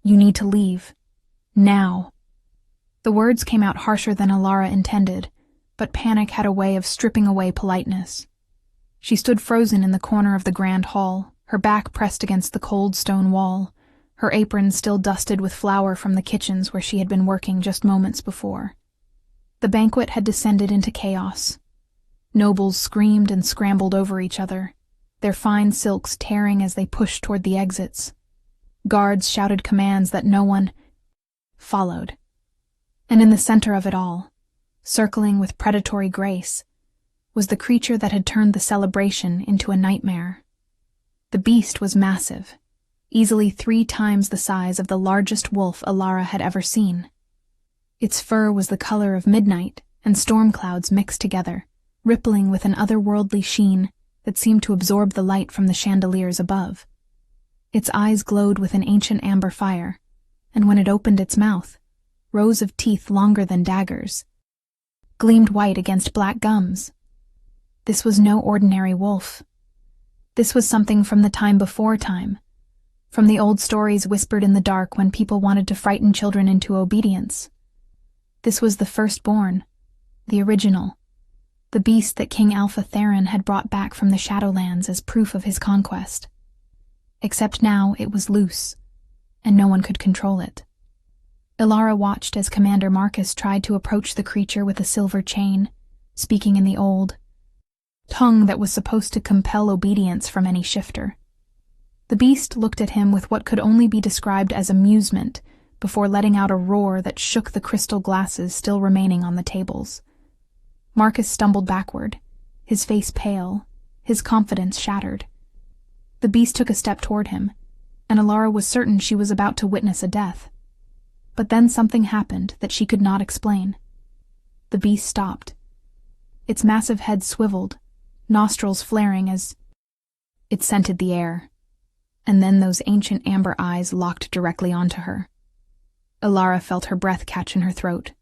You need to leave. Now." The words came out harsher than Alara intended, but panic had a way of stripping away politeness. She stood frozen in the corner of the grand hall, her back pressed against the cold stone wall, her apron still dusted with flour from the kitchens where she had been working just moments before. The banquet had descended into chaos. Nobles screamed and scrambled over each other, their fine silks tearing as they pushed toward the exits. Guards shouted commands that no one followed. And in the center of it all, circling with predatory grace, was the creature that had turned the celebration into a nightmare. The beast was massive, easily 3 times the size of the largest wolf Alara had ever seen. Its fur was the color of midnight and storm clouds mixed together, rippling with an otherworldly sheen that seemed to absorb the light from the chandeliers above. Its eyes glowed with an ancient amber fire, and when it opened its mouth, rows of teeth longer than daggers gleamed white against black gums. This was no ordinary wolf. This was something from the time before time, from the old stories whispered in the dark when people wanted to frighten children into obedience. This was the firstborn, the original, the beast that King Alpha Theron had brought back from the Shadowlands as proof of his conquest. Except now it was loose, and no one could control it. Alara watched as Commander Marcus tried to approach the creature with a silver chain, speaking in the old tongue that was supposed to compel obedience from any shifter. The beast looked at him with what could only be described as amusement before letting out a roar that shook the crystal glasses still remaining on the tables. Marcus stumbled backward, his face pale, his confidence shattered. The beast took a step toward him, and Alara was certain she was about to witness a death. But then something happened that she could not explain. The beast stopped. Its massive head swiveled, nostrils flaring as it scented the air, and then those ancient amber eyes locked directly onto her. Alara felt her breath catch in her throat.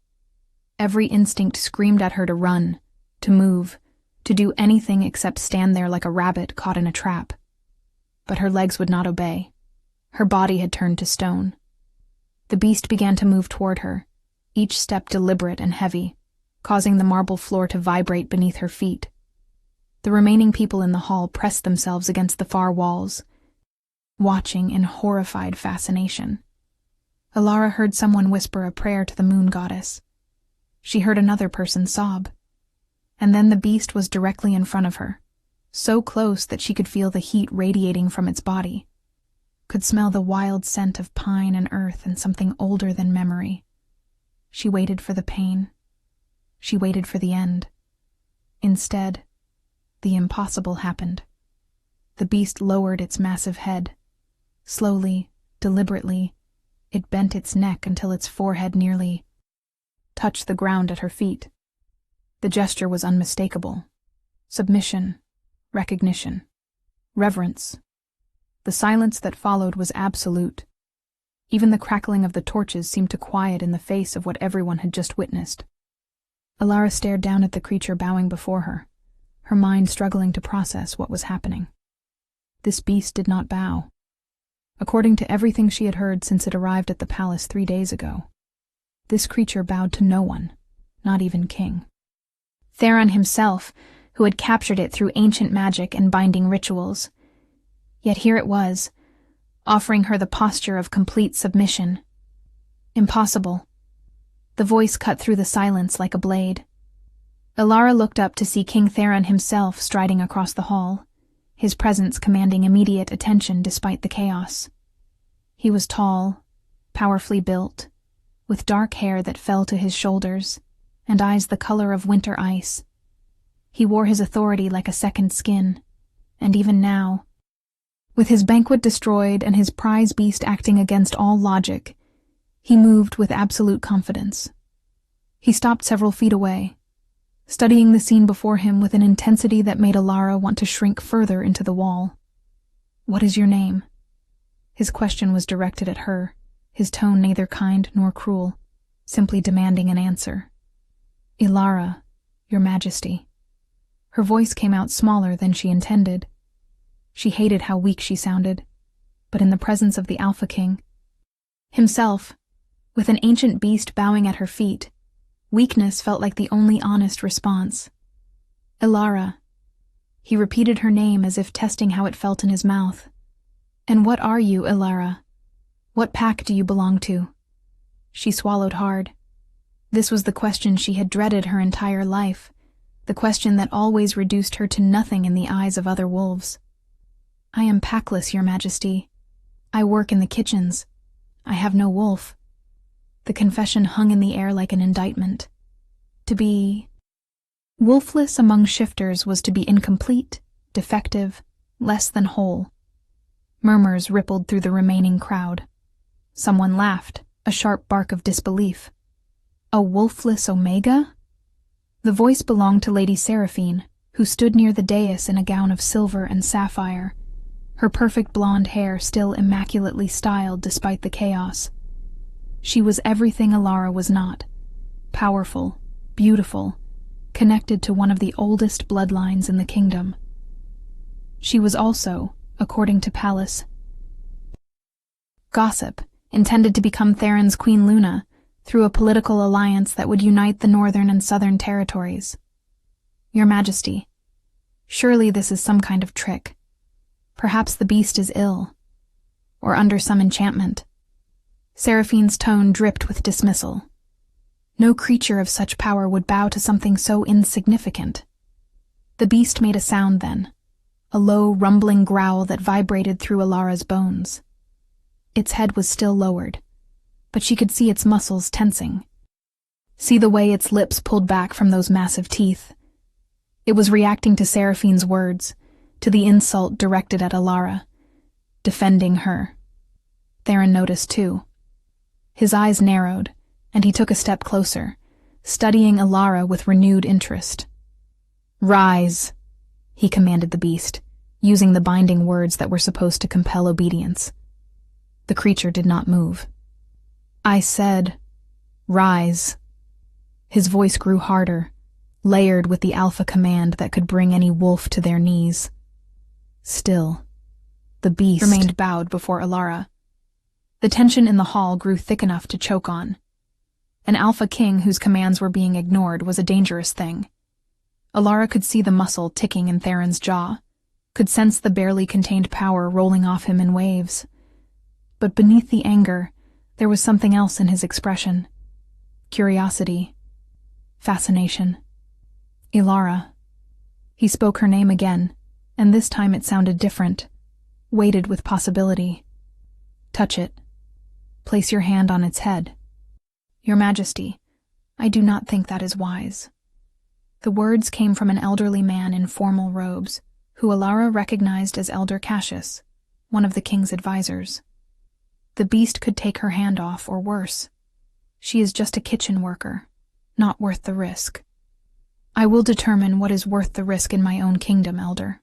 Every instinct screamed at her to run, to move, to do anything except stand there like a rabbit caught in a trap. But her legs would not obey. Her body had turned to stone. The beast began to move toward her, each step deliberate and heavy, causing the marble floor to vibrate beneath her feet. The remaining people in the hall pressed themselves against the far walls, watching in horrified fascination. Alara heard someone whisper a prayer to the moon goddess. She heard another person sob. And then the beast was directly in front of her, so close that she could feel the heat radiating from its body, could smell the wild scent of pine and earth and something older than memory. She waited for the pain. She waited for the end. Instead, the impossible happened. The beast lowered its massive head. Slowly, deliberately, it bent its neck until its forehead nearly touched the ground at her feet. The gesture was unmistakable. Submission, recognition, reverence. The silence that followed was absolute. Even the crackling of the torches seemed to quiet in the face of what everyone had just witnessed. Alara stared down at the creature bowing before her, her mind struggling to process what was happening. This beast did not bow. According to everything she had heard since it arrived at the palace 3 days ago, this creature bowed to no one, not even King Theron himself, who had captured it through ancient magic and binding rituals. Yet here it was, offering her the posture of complete submission. Impossible. The voice cut through the silence like a blade. Alara looked up to see King Theron himself striding across the hall, his presence commanding immediate attention despite the chaos. He was tall, powerfully built, with dark hair that fell to his shoulders, and eyes the color of winter ice. He wore his authority like a second skin, and even now, with his banquet destroyed and his prize beast acting against all logic, he moved with absolute confidence. He stopped several feet away, studying the scene before him with an intensity that made Alara want to shrink further into the wall. "What is your name?" His question was directed at her, his tone neither kind nor cruel, simply demanding an answer. "Ilara, your Majesty." Her voice came out smaller than she intended. She hated how weak she sounded, but in the presence of the Alpha King, Himself, with an ancient beast bowing at her feet, weakness felt like the only honest response. Ilara. He repeated her name as if testing how it felt in his mouth. And what are you, Ilara? What pack do you belong to? She swallowed hard. This was the question she had dreaded her entire life, the question that always reduced her to nothing in the eyes of other wolves. I am packless, Your Majesty. I work in the kitchens. I have no wolf. The confession hung in the air like an indictment. To be wolfless among shifters was to be incomplete, defective, less than whole. Murmurs rippled through the remaining crowd. Someone laughed, a sharp bark of disbelief. A wolfless Omega? The voice belonged to Lady Seraphine, who stood near the dais in a gown of silver and sapphire, her perfect blonde hair still immaculately styled despite the chaos. She was everything Ilara was not: powerful, beautiful, connected to one of the oldest bloodlines in the kingdom. She was also, according to Pallas, gossip, intended to become Theron's Queen Luna through a political alliance that would unite the northern and southern territories. Your Majesty, surely this is some kind of trick. Perhaps the beast is ill, or under some enchantment. Seraphine's tone dripped with dismissal. No creature of such power would bow to something so insignificant. The beast made a sound then, a low, rumbling growl that vibrated through Ilara's bones. Its head was still lowered, but she could see its muscles tensing. See the way its lips pulled back from those massive teeth. It was reacting to Seraphine's words, to the insult directed at Ilara, defending her. Theron noticed too. His eyes narrowed, and he took a step closer, studying Ilara with renewed interest. "Rise," he commanded the beast, using the binding words that were supposed to compel obedience. The creature did not move. "I said, rise." His voice grew harder, layered with the alpha command that could bring any wolf to their knees. Still, the beast remained bowed before Ilara. The tension in the hall grew thick enough to choke on. An alpha king whose commands were being ignored was a dangerous thing. Ilara could see the muscle ticking in Theron's jaw, could sense the barely contained power rolling off him in waves. But beneath the anger, there was something else in his expression. Curiosity. Fascination. Ilara. He spoke her name again, and this time it sounded different, weighted with possibility. "Touch it. Place your hand on its head." "Your Majesty, I do not think that is wise." The words came from an elderly man in formal robes, who Ilara recognized as Elder Cassius, one of the king's advisors. The beast could take her hand off, or worse. She is just a kitchen worker, not worth the risk. "I will determine what is worth the risk in my own kingdom, Elder."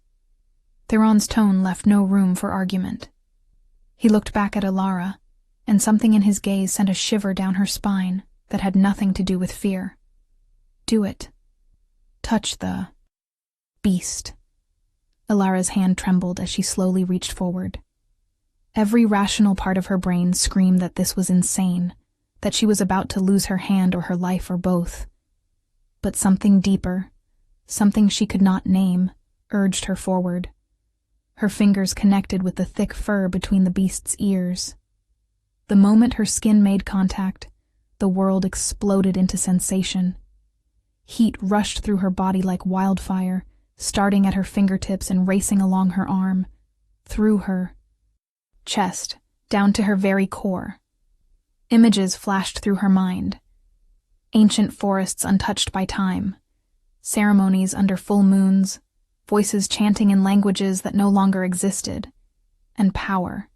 Theron's tone left no room for argument. He looked back at Ilara, and something in his gaze sent a shiver down her spine that had nothing to do with fear. "Do it. Touch the beast." Ilara's hand trembled as she slowly reached forward. Every rational part of her brain screamed that this was insane, that she was about to lose her hand or her life or both. But something deeper, something she could not name, urged her forward. Her fingers connected with the thick fur between the beast's ears. The moment her skin made contact, the world exploded into sensation. Heat rushed through her body like wildfire, starting at her fingertips and racing along her arm, through her chest, down to her very core. Images flashed through her mind. Ancient forests untouched by time, ceremonies under full moons, voices chanting in languages that no longer existed, and power.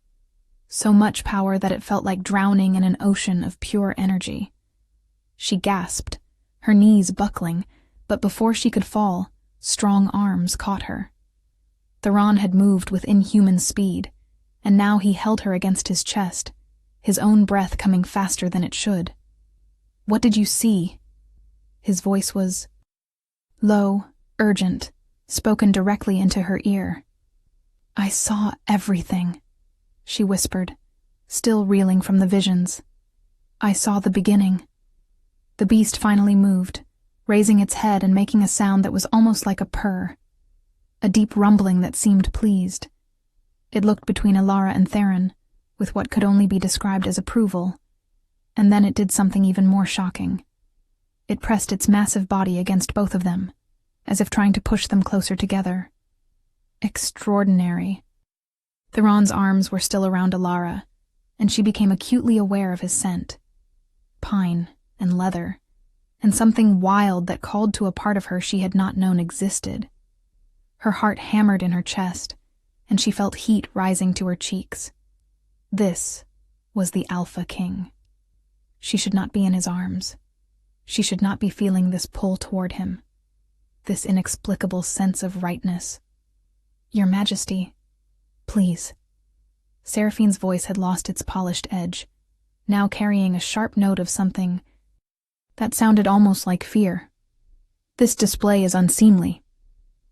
So much power that it felt like drowning in an ocean of pure energy. She gasped, her knees buckling, but before she could fall, strong arms caught her. Theron had moved with inhuman speed, and now he held her against his chest, his own breath coming faster than it should. "What did you see?" His voice was low, urgent, spoken directly into her ear. "I saw everything," she whispered, still reeling from the visions. I saw the beginning. The beast finally moved, raising its head and making a sound that was almost like a purr, a deep rumbling that seemed pleased. It looked between Alara and Theron, with what could only be described as approval, and then it did something even more shocking. It pressed its massive body against both of them, as if trying to push them closer together. Extraordinary. Theron's arms were still around Alara, and she became acutely aware of his scent. Pine and leather, and something wild that called to a part of her she had not known existed. Her heart hammered in her chest, and she felt heat rising to her cheeks. This was the Alpha King. She should not be in his arms. She should not be feeling this pull toward him, this inexplicable sense of rightness. Your Majesty, please. Seraphine's voice had lost its polished edge, now carrying a sharp note of something that sounded almost like fear. This display is unseemly.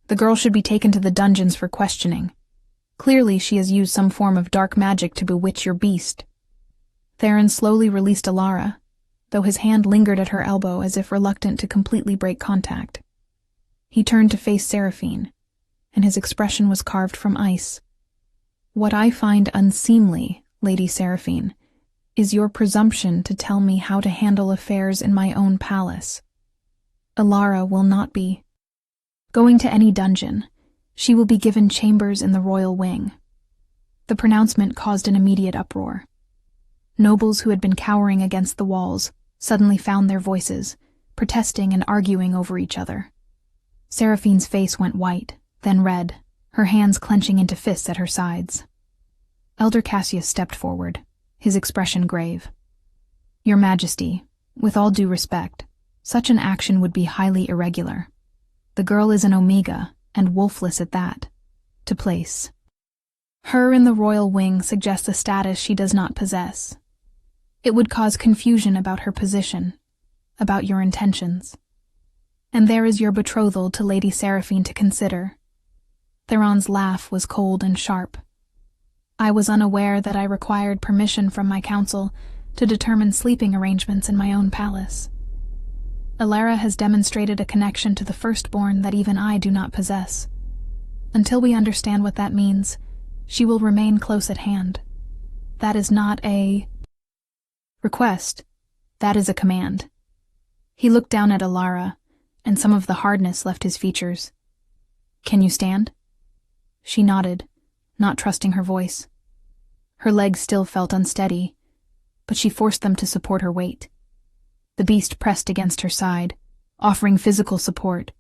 The girl should be taken to the dungeons for questioning. Clearly she has used some form of dark magic to bewitch your beast. Theron slowly released Alara, though his hand lingered at her elbow as if reluctant to completely break contact. He turned to face Seraphine, and his expression was carved from ice. What I find unseemly, Lady Seraphine, is your presumption to tell me how to handle affairs in my own palace. Alara will not be going to any dungeon. She will be given chambers in the royal wing. The pronouncement caused an immediate uproar. Nobles who had been cowering against the walls suddenly found their voices, protesting and arguing over each other. Seraphine's face went white, then red, her hands clenching into fists at her sides. Elder Cassius stepped forward, his expression grave. Your Majesty, with all due respect, such an action would be highly irregular. The girl is an Omega, and wolfless at that. To place her in the royal wing suggests a status she does not possess. It would cause confusion about her position, about your intentions. And there is your betrothal to Lady Seraphine to consider. Theron's laugh was cold and sharp. I was unaware that I required permission from my council to determine sleeping arrangements in my own palace. Alara has demonstrated a connection to the firstborn that even I do not possess. Until we understand what that means, she will remain close at hand. That is not a request. That is a command. He looked down at Alara, and some of the hardness left his features. Can you stand? She nodded, not trusting her voice. Her legs still felt unsteady, but she forced them to support her weight. The beast pressed against her side, offering physical support,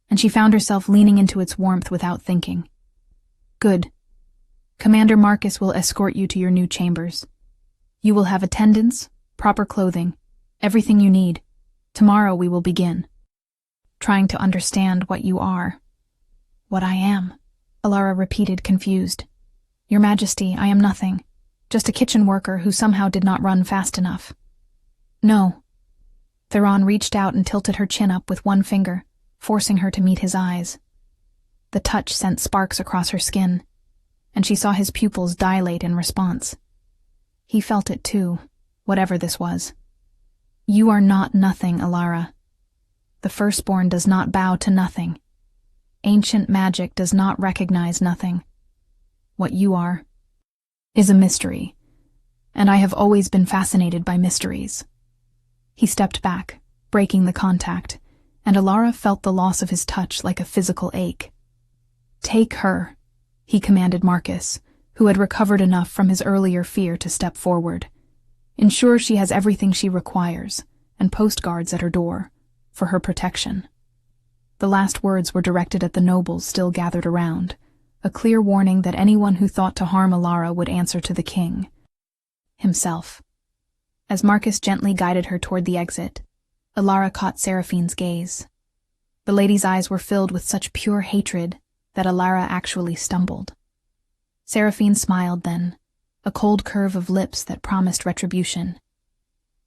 and she found herself leaning into its warmth without thinking. Good. Commander Marcus will escort you to your new chambers. You will have attendants, proper clothing, everything you need. Tomorrow we will begin. Trying to understand what you are. What I am, Alara repeated, confused. Your Majesty, I am nothing. Just a kitchen worker who somehow did not run fast enough. No. Theron reached out and tilted her chin up with one finger, forcing her to meet his eyes. The touch sent sparks across her skin, and she saw his pupils dilate in response. He felt it too, whatever this was. You are not nothing, Alara. The firstborn does not bow to nothing. Ancient magic does not recognize nothing. What you are is a mystery, and I have always been fascinated by mysteries. He stepped back, breaking the contact, and Alara felt the loss of his touch like a physical ache. Take her, he commanded Marcus, who had recovered enough from his earlier fear to step forward. Ensure she has everything she requires, and post guards at her door, for her protection. The last words were directed at the nobles still gathered around, a clear warning that anyone who thought to harm Alara would answer to the king himself. As Marcus gently guided her toward the exit, Alara caught Seraphine's gaze. The lady's eyes were filled with such pure hatred that Alara actually stumbled. Seraphine smiled then, a cold curve of lips that promised retribution.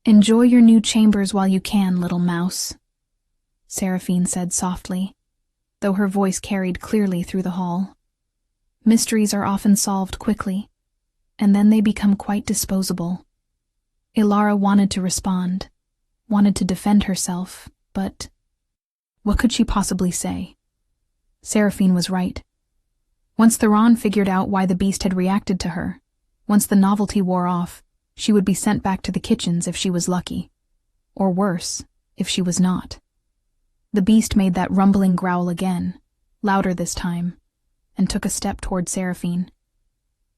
Enjoy your new chambers while you can, little mouse, Seraphine said softly, though her voice carried clearly through the hall. Mysteries are often solved quickly. and then they become quite disposable. Ilara wanted to respond, wanted to defend herself, but what could she possibly say? Seraphine was right. Once Theron figured out why the beast had reacted to her, once the novelty wore off, she would be sent back to the kitchens if she was lucky. Or worse, if she was not. The beast made that rumbling growl again, louder this time, and took a step toward Seraphine.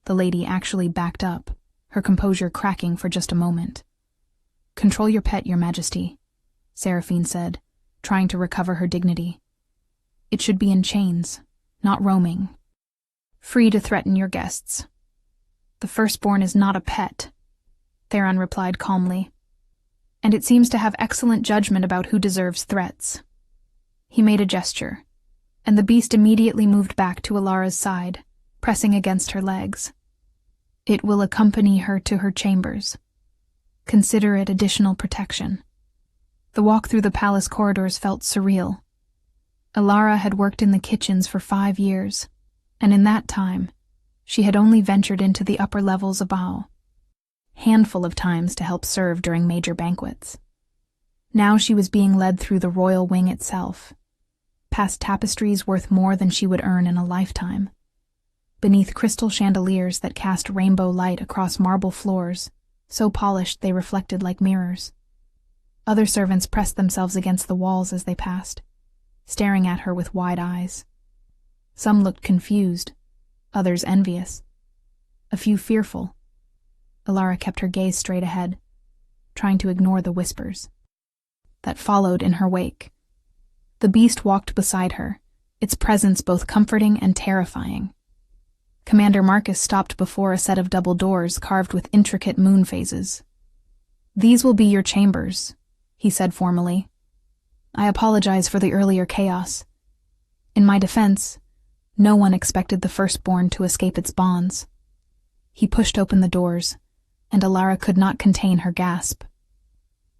The lady actually backed up, her composure cracking for just a moment. "Control your pet, Your Majesty," Seraphine said, trying to recover her dignity. "It should be in chains, not roaming. Free to threaten your guests." "The firstborn is not a pet," Theron replied calmly. "And it seems to have excellent judgment about who deserves threats." He made a gesture, and the beast immediately moved back to Ilara's side, pressing against her legs. "It will accompany her to her chambers. Consider it additional protection." The walk through the palace corridors felt surreal. Ilara had worked in the kitchens for 5 years, and in that time, she had only ventured into the upper levels above, handful of times to help serve during major banquets. Now she was being led through the royal wing itself, past tapestries worth more than she would earn in a lifetime, beneath crystal chandeliers that cast rainbow light across marble floors, so polished they reflected like mirrors. Other servants pressed themselves against the walls as they passed, staring at her with wide eyes. Some looked confused, others envious, a few fearful. Ilara kept her gaze straight ahead, trying to ignore the whispers that followed in her wake. The beast walked beside her, its presence both comforting and terrifying. Commander Marcus stopped before a set of double doors carved with intricate moon phases. "These will be your chambers," he said formally. "I apologize for the earlier chaos. In my defense, no one expected the firstborn to escape its bonds." He pushed open the doors, and Ilara could not contain her gasp.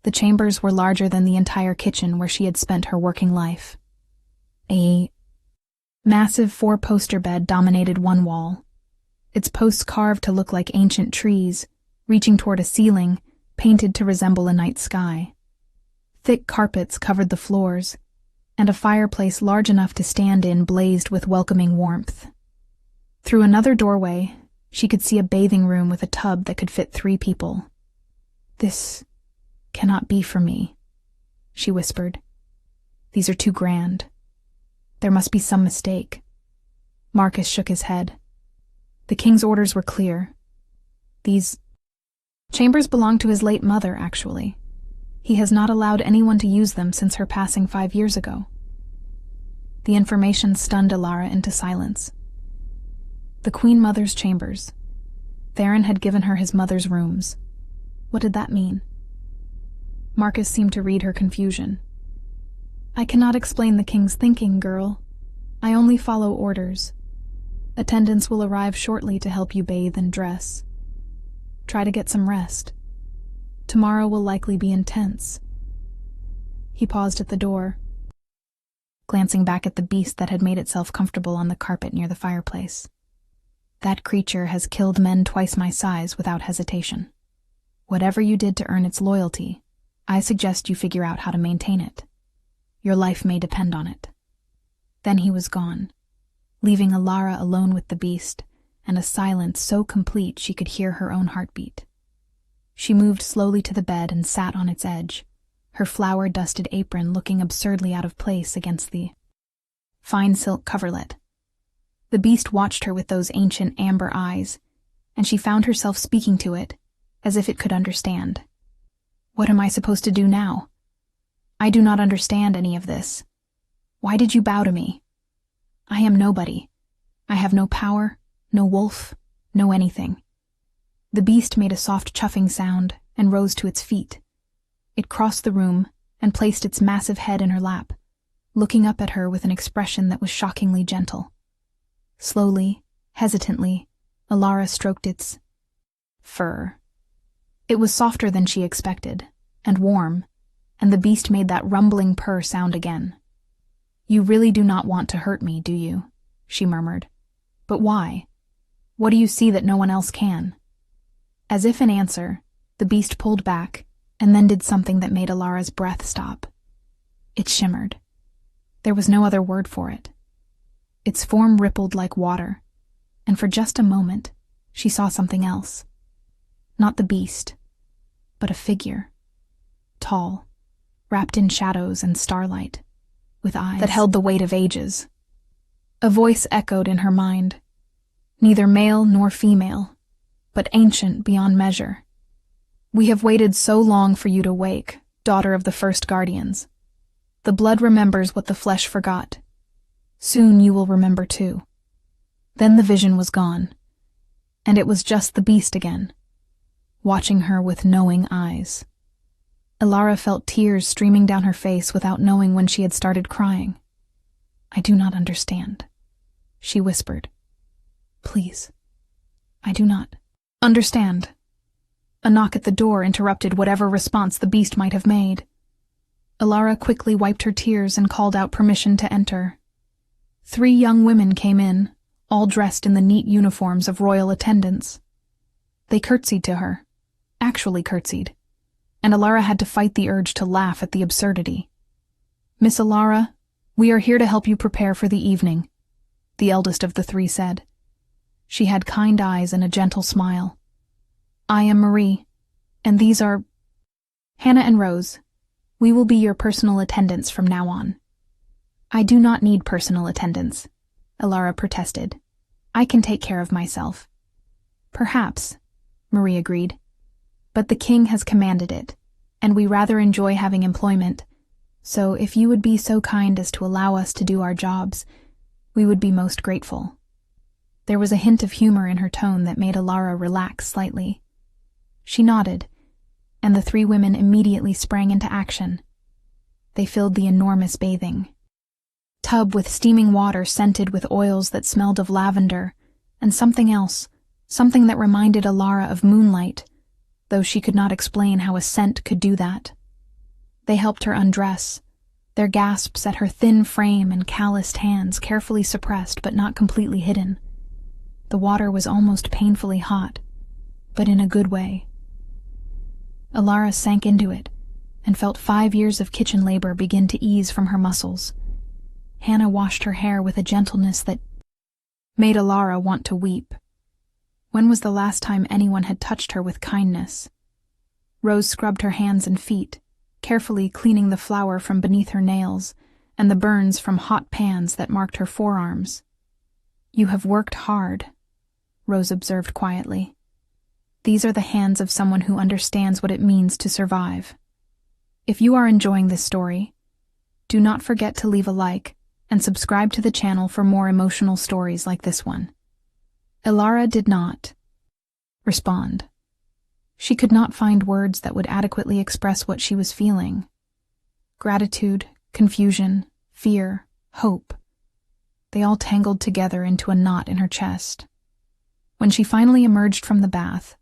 The chambers were larger than the entire kitchen where she had spent her working life. A massive 4-poster bed dominated one wall, its posts carved to look like ancient trees, reaching toward a ceiling painted to resemble a night sky. Thick carpets covered the floors, and a fireplace large enough to stand in blazed with welcoming warmth. Through another doorway, she could see a bathing room with a tub that could fit 3 people. "This cannot be for me," she whispered. "These are too grand. There must be some mistake." Marcus shook his head. The king's orders were clear. These chambers belong to his late mother, actually. He has not allowed anyone to use them since her passing 5 years ago. The information stunned Ilara into silence. The Queen Mother's chambers. Theron had given her his mother's rooms. What did that mean? Marcus seemed to read her confusion. "I cannot explain the king's thinking, girl. I only follow orders. Attendants will arrive shortly to help you bathe and dress. Try to get some rest. Tomorrow will likely be intense." He paused at the door, glancing back at the beast that had made itself comfortable on the carpet near the fireplace. "That creature has killed men twice my size without hesitation. Whatever you did to earn its loyalty, I suggest you figure out how to maintain it. Your life may depend on it." Then he was gone, leaving Ilara alone with the beast, and a silence so complete she could hear her own heartbeat. She moved slowly to the bed and sat on its edge, her flower-dusted apron looking absurdly out of place against the fine silk coverlet. The beast watched her with those ancient amber eyes, and she found herself speaking to it, as if it could understand. "What am I supposed to do now? I do not understand any of this. Why did you bow to me? I am nobody. I have no power, no wolf, no anything." The beast made a soft chuffing sound and rose to its feet. It crossed the room and placed its massive head in her lap, looking up at her with an expression that was shockingly gentle. Slowly, hesitantly, Ilara stroked its fur. It was softer than she expected, and warm, and the beast made that rumbling purr sound again. "You really do not want to hurt me, do you?" she murmured. "But why? What do you see that no one else can?" As if in answer, the beast pulled back and then did something that made Alara's breath stop. It shimmered. There was no other word for it. Its form rippled like water, and for just a moment, she saw something else. Not the beast, but a figure. Tall, wrapped in shadows and starlight, with eyes that held the weight of ages. A voice echoed in her mind. Neither male nor female, but ancient beyond measure. We have waited so long for you to wake, daughter of the first guardians. The blood remembers what the flesh forgot. Soon you will remember too. Then the vision was gone, and it was just the beast again, watching her with knowing eyes. Alara felt tears streaming down her face without knowing when she had started crying. I do not understand, she whispered. Please, I do not understand. A knock at the door interrupted whatever response the beast might have made. Alara quickly wiped her tears and called out permission to enter. 3 young women came in, all dressed in the neat uniforms of royal attendants. They curtsied to her, actually curtsied, and Alara had to fight the urge to laugh at the absurdity. Miss Alara, we are here to help you prepare for the evening, the eldest of the 3 said. She had kind eyes and a gentle smile. I am Marie, and these are Hannah and Rose. We will be your personal attendants from now on. I do not need personal attendants, Alara protested. I can take care of myself. Perhaps, Marie agreed. But the king has commanded it, and we rather enjoy having employment, so if you would be so kind as to allow us to do our jobs, we would be most grateful. There was a hint of humor in her tone that made Alara relax slightly. She nodded, and the 3 women immediately sprang into action. They filled the enormous bathing tub with steaming water scented with oils that smelled of lavender, and something else, something that reminded Alara of moonlight, though she could not explain how a scent could do that. They helped her undress, their gasps at her thin frame and calloused hands carefully suppressed but not completely hidden. The water was almost painfully hot, but in a good way. Alara sank into it and felt 5 years of kitchen labor begin to ease from her muscles. Hannah washed her hair with a gentleness that made Alara want to weep. When was the last time anyone had touched her with kindness? Rose scrubbed her hands and feet, carefully cleaning the flour from beneath her nails and the burns from hot pans that marked her forearms. You have worked hard, Rose observed quietly. These are the hands of someone who understands what it means to survive. If you are enjoying this story, do not forget to leave a like and subscribe to the channel for more emotional stories like this one. Alara did not respond. She could not find words that would adequately express what she was feeling. Gratitude, confusion, fear, hope. They all tangled together into a knot in her chest. When she finally emerged from the bath,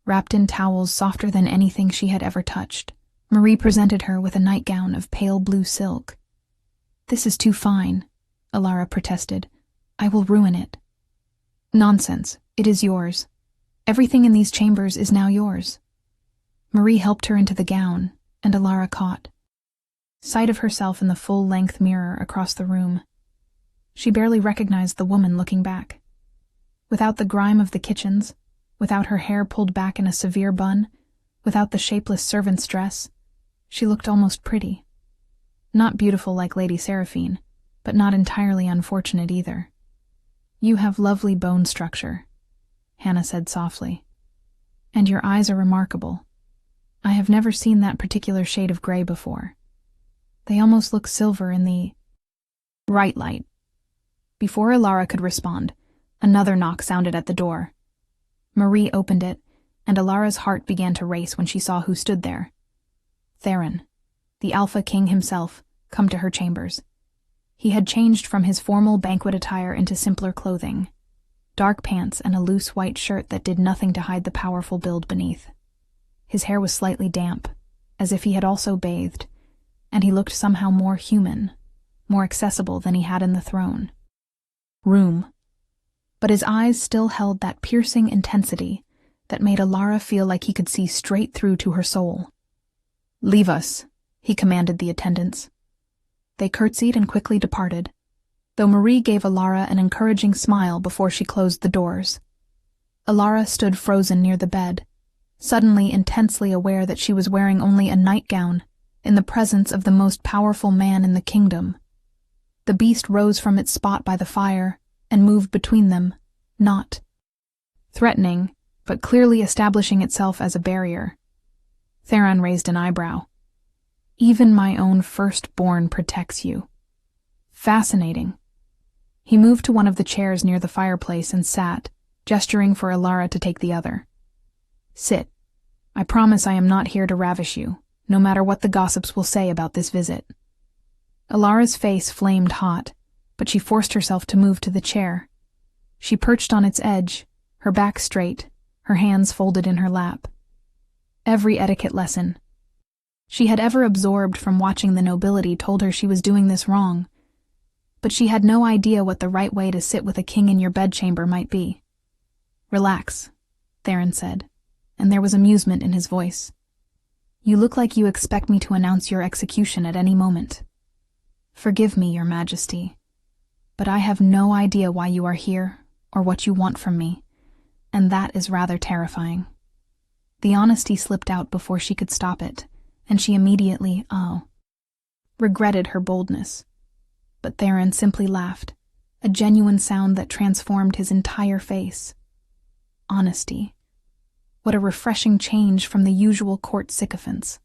wrapped in towels softer than anything she had ever touched, Marie presented her with a nightgown of pale blue silk. This is too fine, Alara protested. I will ruin it. Nonsense, it is yours. Everything in these chambers is now yours. Marie helped her into the gown, and Alara caught sight of herself in the full-length mirror across the room. She barely recognized the woman looking back. Without the grime of the kitchens, without her hair pulled back in a severe bun, without the shapeless servant's dress, she looked almost pretty. Not beautiful like Lady Seraphine, but not entirely unfortunate either. You have lovely bone structure, Hannah said softly. And your eyes are remarkable. I have never seen that particular shade of gray before. They almost look silver in the right light. Before Alara could respond, another knock sounded at the door. Marie opened it, and Alara's heart began to race when she saw who stood there. Theron, the Alpha King himself, come to her chambers. He had changed from his formal banquet attire into simpler clothing, dark pants and a loose white shirt that did nothing to hide the powerful build beneath. His hair was slightly damp, as if he had also bathed, and he looked somehow more human, more accessible than he had in the throne room. But his eyes still held that piercing intensity that made Alara feel like he could see straight through to her soul. "Leave us," he commanded the attendants. They curtsied and quickly departed, though Marie gave Alara an encouraging smile before she closed the doors. Alara stood frozen near the bed, suddenly intensely aware that she was wearing only a nightgown in the presence of the most powerful man in the kingdom. The beast rose from its spot by the fire and moved between them, not threatening, but clearly establishing itself as a barrier. Theron raised an eyebrow. "Even my own firstborn protects you. Fascinating." He moved to one of the chairs near the fireplace and sat, gesturing for Alara to take the other. "Sit. I promise I am not here to ravish you, no matter what the gossips will say about this visit." Alara's face flamed hot, but she forced herself to move to the chair. She perched on its edge, her back straight, her hands folded in her lap. Every etiquette lesson she had ever absorbed from watching the nobility told her she was doing this wrong, but she had no idea what the right way to sit with a king in your bedchamber might be. "Relax," Theron said, and there was amusement in his voice. "You look like you expect me to announce your execution at any moment. Forgive me, Your Majesty, but I have no idea why you are here or what you want from me, and that is rather terrifying." The honesty slipped out before she could stop it, and she immediately, regretted her boldness. But Theron simply laughed, a genuine sound that transformed his entire face. Honesty. What a refreshing change from the usual court sycophants.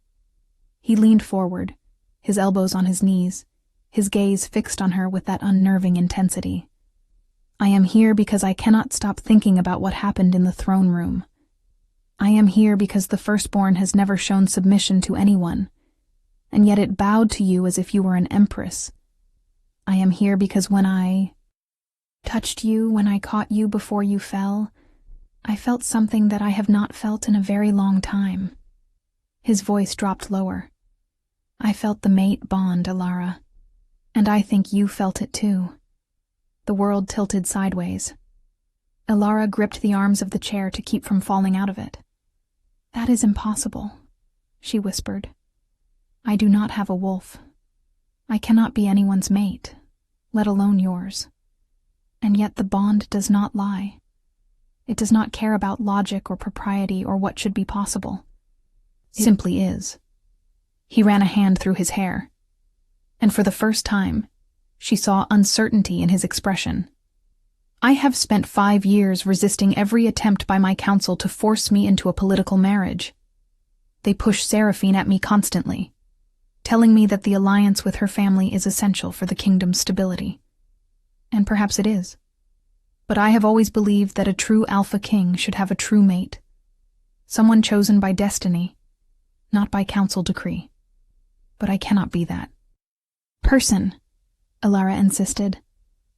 He leaned forward, his elbows on his knees, his gaze fixed on her with that unnerving intensity. "I am here because I cannot stop thinking about what happened in the throne room. I am here because the firstborn has never shown submission to anyone, and yet it bowed to you as if you were an empress. I am here because when I touched you, when I caught you before you fell, I felt something that I have not felt in a very long time." His voice dropped lower. "I felt the mate bond, Alara, and I think you felt it too." The world tilted sideways. Alara gripped the arms of the chair to keep from falling out of it. "That is impossible," she whispered. "I do not have a wolf. I cannot be anyone's mate, let alone yours. And yet the bond does not lie. It does not care about logic or propriety or what should be possible. It simply is." He ran a hand through his hair, and for the first time, she saw uncertainty in his expression. "I have spent 5 years resisting every attempt by my council to force me into a political marriage. They push Seraphine at me constantly, telling me that the alliance with her family is essential for the kingdom's stability. And perhaps it is. But I have always believed that a true alpha king should have a true mate, someone chosen by destiny, not by council decree. But I cannot be that." "Person," Alara insisted.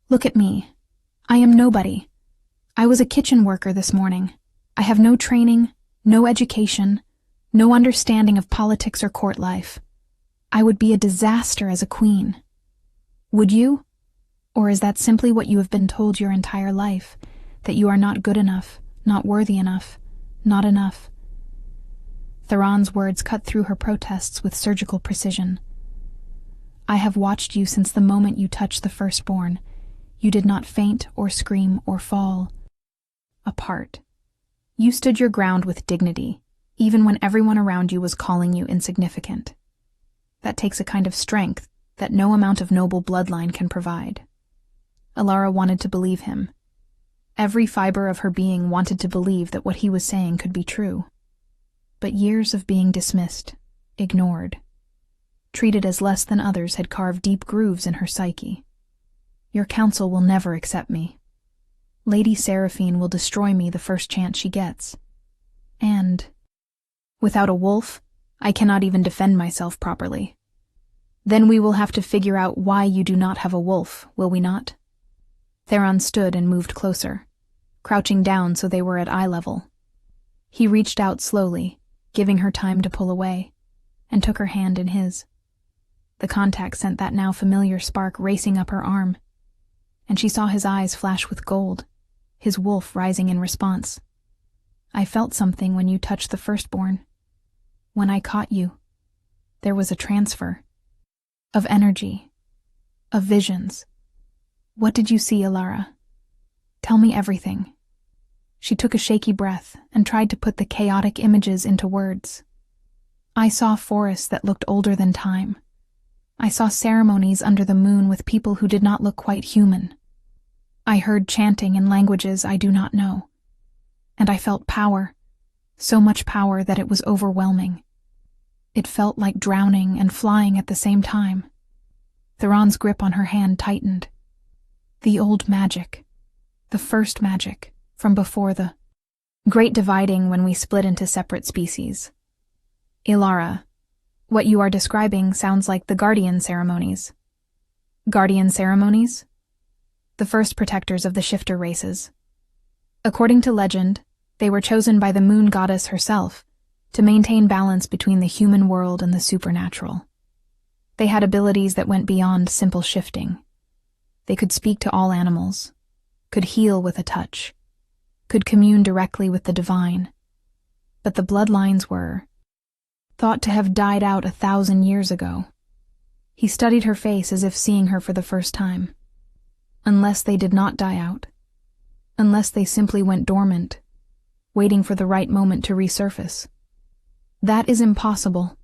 "Look at me. I am nobody. I was a kitchen worker this morning. I have no training, no education, no understanding of politics or court life. I would be a disaster as a queen. Would you? Or is that simply what you have been told your entire life, that you are not good enough, not worthy enough, not enough?" Theron's words cut through her protests with surgical precision. "I have watched you since the moment you touched the firstborn. You did not faint or scream or fall apart. You stood your ground with dignity, even when everyone around you was calling you insignificant. That takes a kind of strength that no amount of noble bloodline can provide." Alara wanted to believe him. Every fiber of her being wanted to believe that what he was saying could be true. But years of being dismissed, ignored, treated as less than others had carved deep grooves in her psyche. "Your council will never accept me. Lady Seraphine will destroy me the first chance she gets. And without a wolf, I cannot even defend myself properly. Then we will have to figure out why you do not have a wolf, will we not?" Theron stood and moved closer, crouching down so they were at eye level. He reached out slowly, giving her time to pull away, and took her hand in his. The contact sent that now familiar spark racing up her arm, and she saw his eyes flash with gold, his wolf rising in response. I felt something when you touched the firstborn. When I caught you, there was a transfer. Of energy. Of visions. What did you see, Alara? Tell me everything. She took a shaky breath and tried to put the chaotic images into words. I saw forests that looked older than time. I saw ceremonies under the moon with people who did not look quite human. I heard chanting in languages I do not know. And I felt power, so much power that it was overwhelming. It felt like drowning and flying at the same time. Theron's grip on her hand tightened. The old magic. The first magic, from before the great dividing when we split into separate species. Ilara, what you are describing sounds like the guardian ceremonies. Guardian ceremonies? The first protectors of the shifter races. According to legend, they were chosen by the moon goddess herself to maintain balance between the human world and the supernatural. They had abilities that went beyond simple shifting. They could speak to all animals, could heal with a touch, could commune directly with the divine. But the bloodlines were thought to have died out 1,000 years ago. He studied her face as if seeing her for the first time. Unless they did not die out. Unless they simply went dormant, waiting for the right moment to resurface. That is impossible,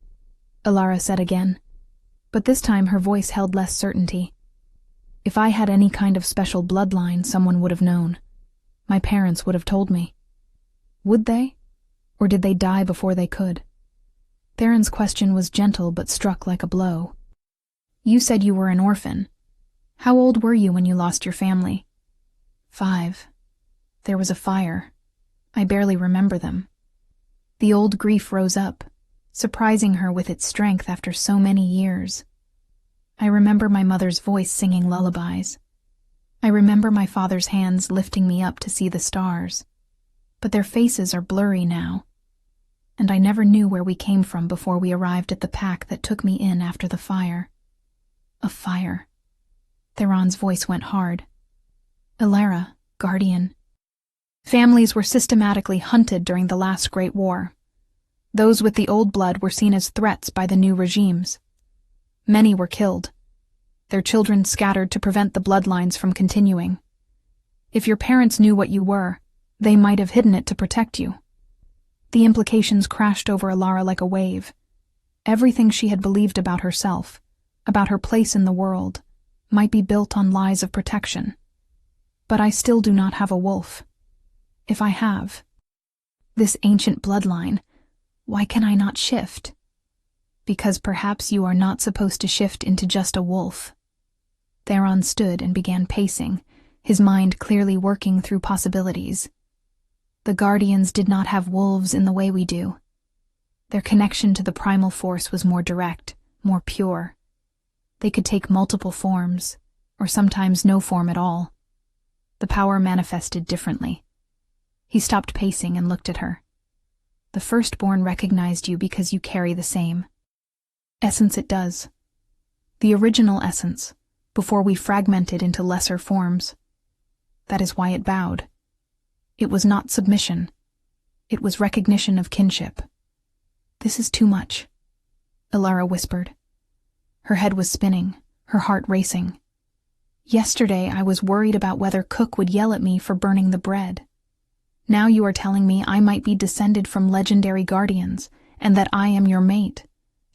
Alara said again, but this time her voice held less certainty. If I had any kind of special bloodline, someone would have known. My parents would have told me. Would they? Or did they die before they could? Theron's question was gentle but struck like a blow. You said you were an orphan. How old were you when you lost your family? 5. There was a fire. I barely remember them. The old grief rose up, surprising her with its strength after so many years. I remember my mother's voice singing lullabies. I remember my father's hands lifting me up to see the stars. But their faces are blurry now. And I never knew where we came from before we arrived at the pack that took me in after the fire. A fire. Theron's voice went hard. Ilara, guardian. Families were systematically hunted during the last Great War. Those with the old blood were seen as threats by the new regimes. Many were killed. Their children scattered to prevent the bloodlines from continuing. If your parents knew what you were, they might have hidden it to protect you. The implications crashed over Alara like a wave. Everything she had believed about herself, about her place in the world, might be built on lies of protection. But I still do not have a wolf. If I have this ancient bloodline, why can I not shift? Because perhaps you are not supposed to shift into just a wolf. Theron stood and began pacing, his mind clearly working through possibilities. The Guardians did not have wolves in the way we do. Their connection to the primal force was more direct, more pure. They could take multiple forms, or sometimes no form at all. The power manifested differently. He stopped pacing and looked at her. The firstborn recognized you because you carry the same essence it does. The original essence, before we fragmented into lesser forms. That is why it bowed. It was not submission. It was recognition of kinship. This is too much, Ilara whispered. Her head was spinning, her heart racing. Yesterday I was worried about whether Cook would yell at me for burning the bread. Now you are telling me I might be descended from legendary guardians, and that I am your mate,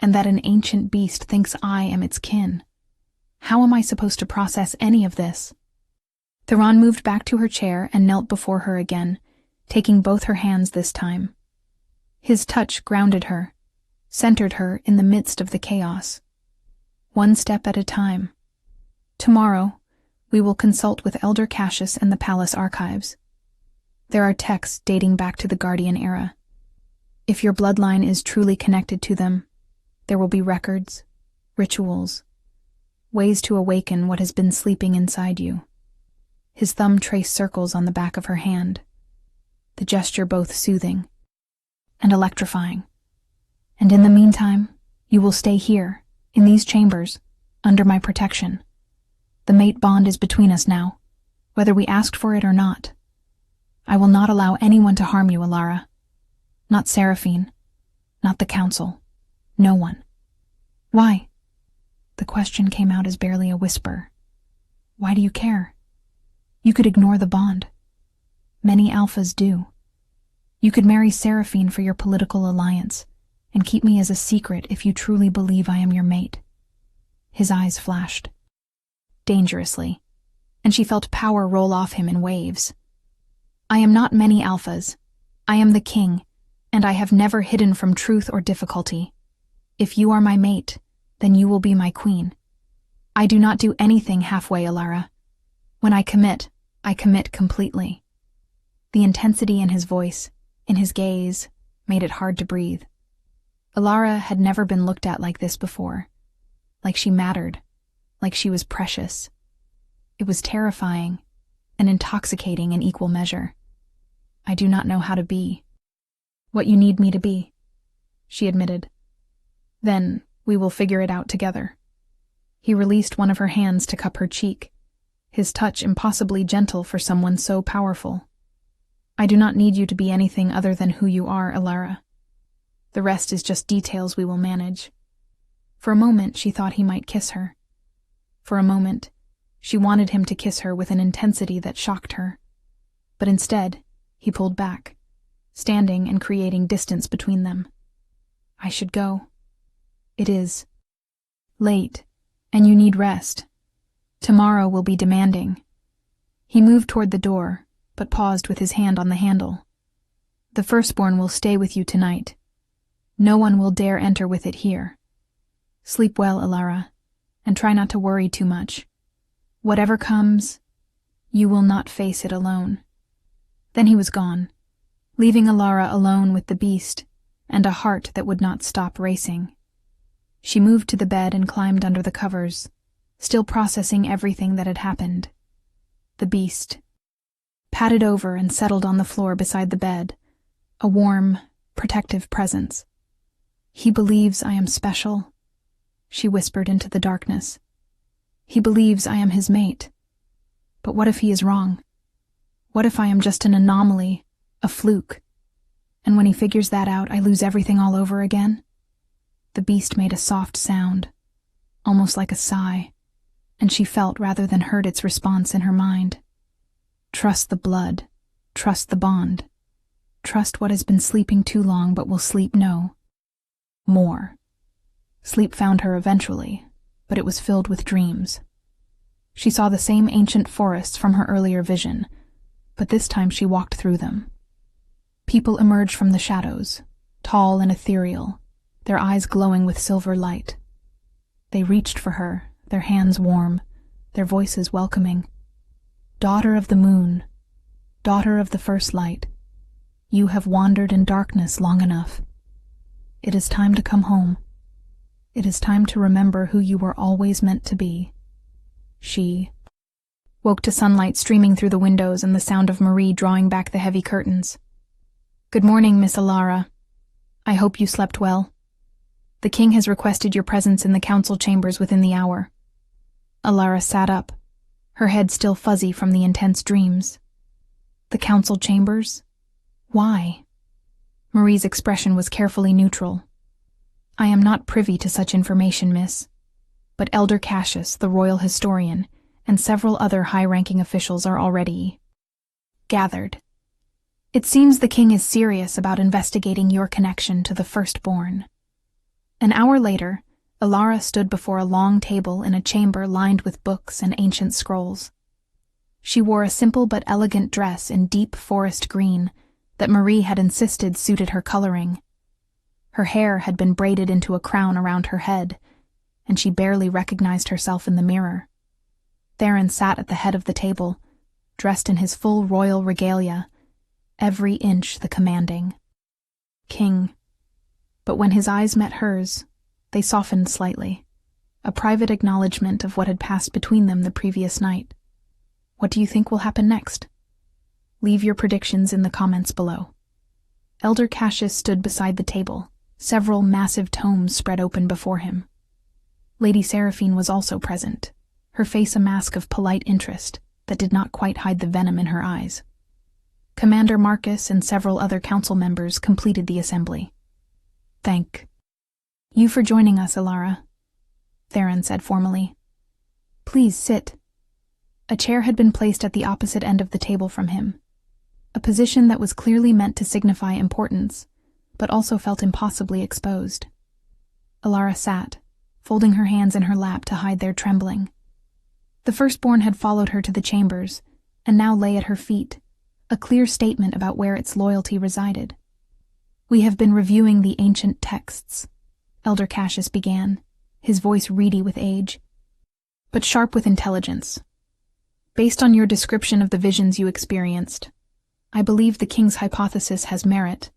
and that an ancient beast thinks I am its kin. How am I supposed to process any of this? Theron moved back to her chair and knelt before her again, taking both her hands this time. His touch grounded her, centered her in the midst of the chaos. One step at a time. Tomorrow, we will consult with Elder Cassius and the palace archives. There are texts dating back to the Guardian era. If your bloodline is truly connected to them, there will be records, rituals, ways to awaken what has been sleeping inside you. His thumb traced circles on the back of her hand, the gesture both soothing and electrifying. And in the meantime, you will stay here, in these chambers, under my protection. The mate bond is between us now, whether we asked for it or not. I will not allow anyone to harm you, Alara. Not Seraphine. Not the council. No one. Why? The question came out as barely a whisper. Why do you care? You could ignore the bond. Many alphas do. You could marry Seraphine for your political alliance, and keep me as a secret if you truly believe I am your mate. His eyes flashed. Dangerously, and she felt power roll off him in waves. I am not many alphas. I am the king, and I have never hidden from truth or difficulty. If you are my mate, then you will be my queen. I do not do anything halfway, Alara. When I commit completely. The intensity in his voice, in his gaze, made it hard to breathe. Alara had never been looked at like this before. Like she mattered. Like she was precious. It was terrifying and intoxicating in equal measure. I do not know how to be what you need me to be, she admitted. Then we will figure it out together. He released one of her hands to cup her cheek, his touch impossibly gentle for someone so powerful. I do not need you to be anything other than who you are, Alara. The rest is just details we will manage. For a moment, she thought he might kiss her. For a moment, she wanted him to kiss her with an intensity that shocked her. But instead, he pulled back, standing and creating distance between them. I should go. It is late, and you need rest. Tomorrow will be demanding. He moved toward the door, but paused with his hand on the handle. The firstborn will stay with you tonight. No one will dare enter with it here. Sleep well, Alara, and try not to worry too much. Whatever comes, you will not face it alone. Then he was gone, leaving Alara alone with the beast and a heart that would not stop racing. She moved to the bed and climbed under the covers, still processing everything that had happened. The beast padded over and settled on the floor beside the bed, a warm, protective presence. He believes I am special, she whispered into the darkness. He believes I am his mate. But what if he is wrong? What if I am just an anomaly, a fluke? And when he figures that out, I lose everything all over again? The beast made a soft sound, almost like a sigh, and she felt rather than heard its response in her mind. Trust the blood. Trust the bond. Trust what has been sleeping too long but will sleep no more. Sleep found her eventually, but it was filled with dreams. She saw the same ancient forests from her earlier vision, but this time she walked through them. People emerged from the shadows, tall and ethereal, their eyes glowing with silver light. They reached for her, their hands warm, their voices welcoming. Daughter of the moon, daughter of the first light, you have wandered in darkness long enough. It is time to come home. It is time to remember who you were always meant to be. She woke to sunlight streaming through the windows and the sound of Marie drawing back the heavy curtains. Good morning, Miss Alara. I hope you slept well. The king has requested your presence in the council chambers within the hour. Alara sat up, her head still fuzzy from the intense dreams. The council chambers? Why? Marie's expression was carefully neutral. I am not privy to such information, miss. But Elder Cassius, the royal historian, and several other high-ranking officials are already gathered. It seems the king is serious about investigating your connection to the firstborn. An hour later, Alara stood before a long table in a chamber lined with books and ancient scrolls. She wore a simple but elegant dress in deep forest green that Marie had insisted suited her coloring. Her hair had been braided into a crown around her head, and she barely recognized herself in the mirror. Theron sat at the head of the table, dressed in his full royal regalia, every inch the commanding king. But when his eyes met hers, they softened slightly, a private acknowledgement of what had passed between them the previous night. What do you think will happen next? Leave your predictions in the comments below. Elder Cassius stood beside the table, several massive tomes spread open before him. Lady Seraphine was also present, her face a mask of polite interest that did not quite hide the venom in her eyes. Commander Marcus and several other council members completed the assembly. "Thank you for joining us, Alara," Theron said formally. "Please sit." A chair had been placed at the opposite end of the table from him, a position that was clearly meant to signify importance, but also felt impossibly exposed. Alara sat, folding her hands in her lap to hide their trembling. The firstborn had followed her to the chambers, and now lay at her feet, a clear statement about where its loyalty resided. "We have been reviewing the ancient texts," Elder Cassius began, his voice reedy with age, but sharp with intelligence. "Based on your description of the visions you experienced, I believe the king's hypothesis has merit.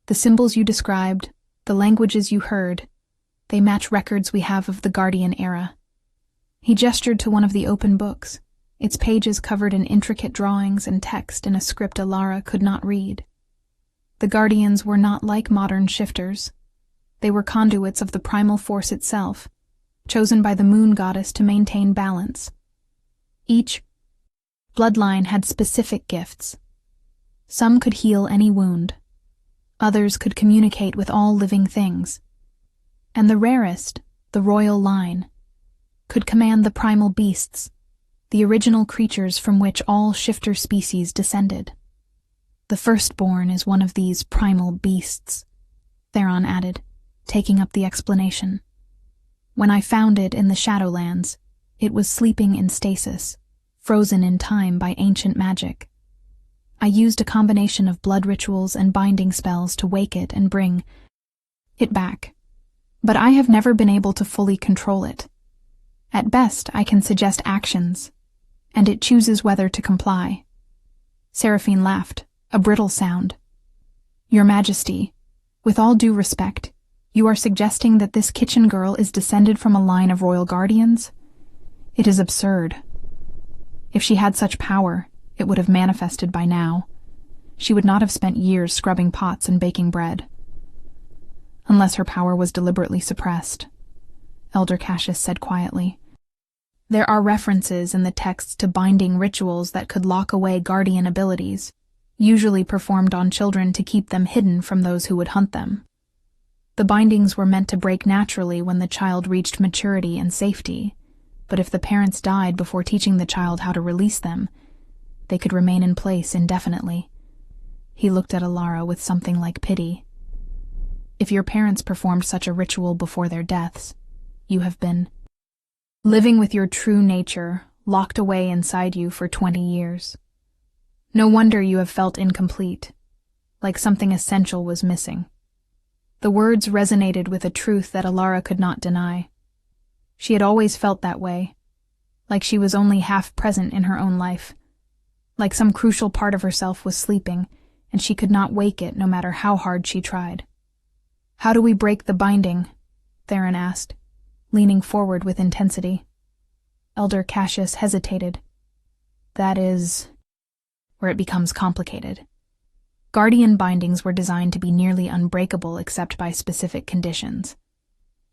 The symbols you described, the languages you heard, they match records we have of the Guardian era." He gestured to one of the open books, its pages covered in intricate drawings and text in a script Alara could not read. The Guardians were not like modern shifters. They were conduits of the primal force itself, chosen by the moon goddess to maintain balance. Each bloodline had specific gifts. Some could heal any wound. Others could communicate with all living things. And the rarest, the royal line, could command the primal beasts, the original creatures from which all shifter species descended. "The firstborn is one of these primal beasts," Theron added, taking up the explanation. "When I found it in the Shadowlands, it was sleeping in stasis, frozen in time by ancient magic. I used a combination of blood rituals and binding spells to wake it and bring it back. But I have never been able to fully control it. At best, I can suggest actions, and it chooses whether to comply." Seraphine laughed, a brittle sound. "Your Majesty, with all due respect, you are suggesting that this kitchen girl is descended from a line of royal guardians? It is absurd. If she had such power, it would have manifested by now. She would not have spent years scrubbing pots and baking bread. Unless her power was deliberately suppressed," Elder Cassius said quietly. "There are references in the texts to binding rituals that could lock away guardian abilities, usually performed on children to keep them hidden from those who would hunt them. The bindings were meant to break naturally when the child reached maturity and safety, but if the parents died before teaching the child how to release them, they could remain in place indefinitely." He looked at Alara with something like pity. "If your parents performed such a ritual before their deaths, you have been living with your true nature locked away inside you for 20 years. No wonder you have felt incomplete, like something essential was missing." The words resonated with a truth that Alara could not deny. She had always felt that way, like she was only half present in her own life, like some crucial part of herself was sleeping, and she could not wake it no matter how hard she tried. "How do we break the binding?" Theron asked, leaning forward with intensity. Elder Cassius hesitated. "That is where it becomes complicated. Guardian bindings were designed to be nearly unbreakable except by specific conditions.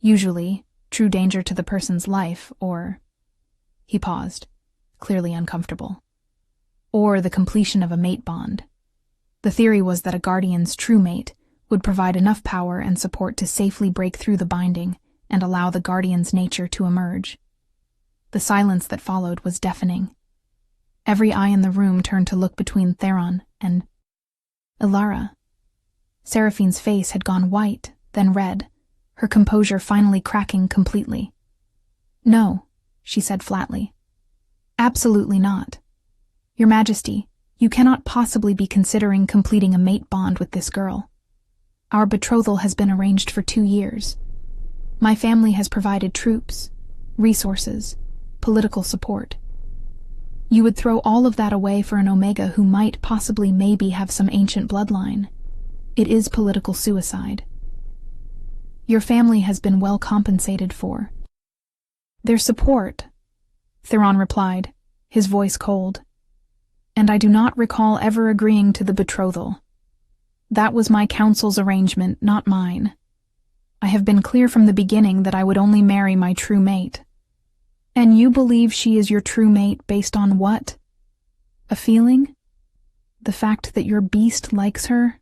Usually, true danger to the person's life, or..." He paused, clearly uncomfortable. "Or the completion of a mate bond. The theory was that a guardian's true mate would provide enough power and support to safely break through the binding and allow the guardian's nature to emerge." The silence that followed was deafening. Every eye in the room turned to look between Theron and Alara. Seraphine's face had gone white, then red, her composure finally cracking completely. "No," she said flatly. "Absolutely not. Your Majesty, you cannot possibly be considering completing a mate bond with this girl. Our betrothal has been arranged for 2 years. My family has provided troops, resources, political support. You would throw all of that away for an Omega who might possibly maybe have some ancient bloodline. It is political suicide. Your family has been well compensated for." "Their support," Theron replied, his voice cold. "And I do not recall ever agreeing to the betrothal. That was my council's arrangement, not mine. I have been clear from the beginning that I would only marry my true mate." "And you believe she is your true mate based on what? A feeling?" The fact that your beast likes her?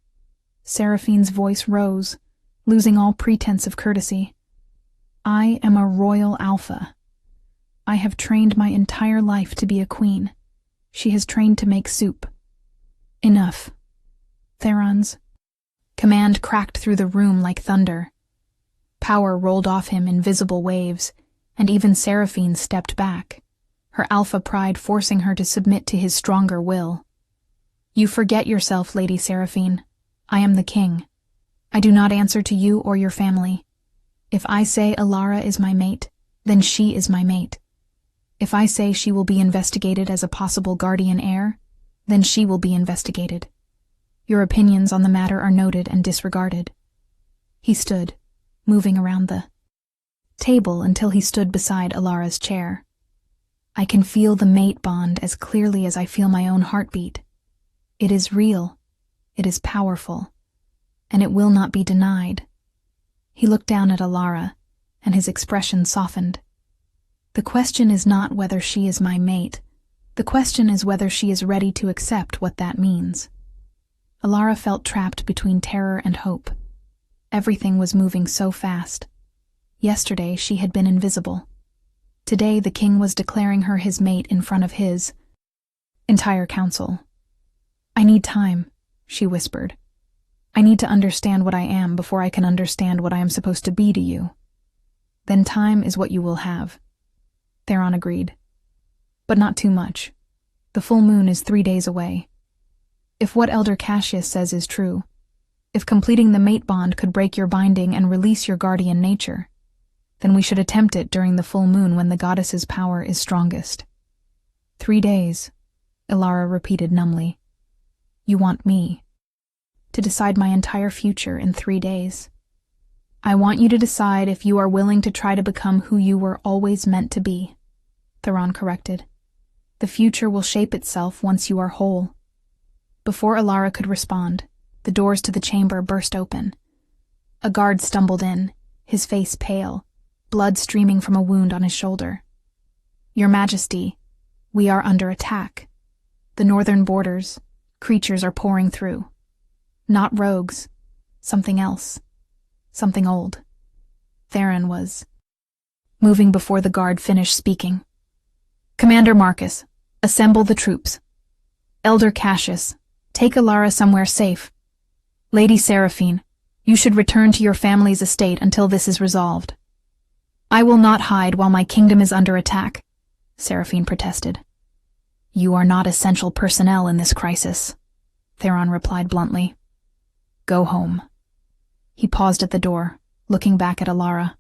Seraphine's voice rose, losing all pretense of courtesy. I am a royal alpha. I have trained my entire life to be a queen. She has trained to make soup. Enough. Theron's command cracked through the room like thunder. Power rolled off him in visible waves, and even Seraphine stepped back, her alpha pride forcing her to submit to his stronger will. You forget yourself, Lady Seraphine. I am the king. I do not answer to you or your family. If I say Alara is my mate, then she is my mate. If I say she will be investigated as a possible guardian heir, then she will be investigated. Your opinions on the matter are noted and disregarded. He stood, moving around the table until he stood beside Alara's chair. I can feel the mate bond as clearly as I feel my own heartbeat. It is real, it is powerful, and it will not be denied. He looked down at Alara, and his expression softened. The question is not whether she is my mate. The question is whether she is ready to accept what that means. Alara felt trapped between terror and hope. Everything was moving so fast. Yesterday she had been invisible. Today the king was declaring her his mate in front of his entire council. I need time, she whispered. I need to understand what I am before I can understand what I am supposed to be to you. Then time is what you will have. Theron agreed. But not too much. The full moon is 3 days away. If what Elder Cassius says is true, if completing the mate bond could break your binding and release your guardian nature, then we should attempt it during the full moon when the goddess's power is strongest. 3 days, Alara repeated numbly. You want me to decide my entire future in 3 days. I want you to decide if you are willing to try to become who you were always meant to be, Theron corrected. The future will shape itself once you are whole. Before Alara could respond, the doors to the chamber burst open. A guard stumbled in, his face pale, blood streaming from a wound on his shoulder. Your Majesty, we are under attack. The northern borders, creatures are pouring through. Not rogues, something else, something old. Theron was moving before the guard finished speaking. Commander Marcus, assemble the troops. Elder Cassius, take Alara somewhere safe. Lady Seraphine, you should return to your family's estate until this is resolved. I will not hide while my kingdom is under attack, Seraphine protested. You are not essential personnel in this crisis, Theron replied bluntly. Go home. He paused at the door, looking back at Alara.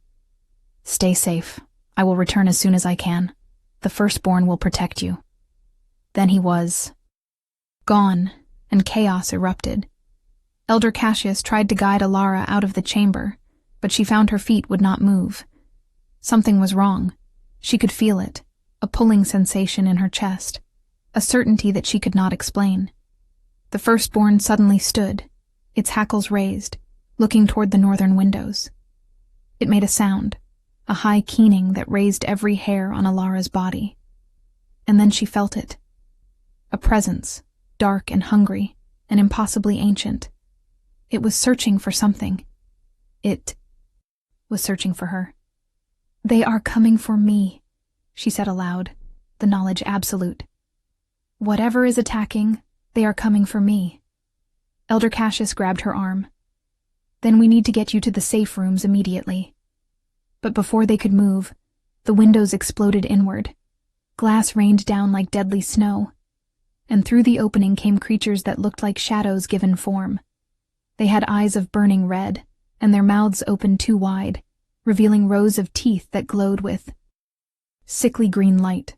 Stay safe. I will return as soon as I can. The firstborn will protect you. Then he was gone, and chaos erupted. Elder Cassius tried to guide Alara out of the chamber, but she found her feet would not move. Something was wrong. She could feel it, a pulling sensation in her chest, a certainty that she could not explain. The firstborn suddenly stood, its hackles raised, looking toward the northern windows. It made a sound, a high keening that raised every hair on Alara's body. And then she felt it. A presence, dark and hungry, and impossibly ancient. It was searching for something. It was searching for her. They are coming for me, she said aloud, the knowledge absolute. Whatever is attacking, they are coming for me. Elder Cassius grabbed her arm. Then we need to get you to the safe rooms immediately. But before they could move, the windows exploded inward. Glass rained down like deadly snow, and through the opening came creatures that looked like shadows given form. They had eyes of burning red, and their mouths opened too wide, revealing rows of teeth that glowed with sickly green light.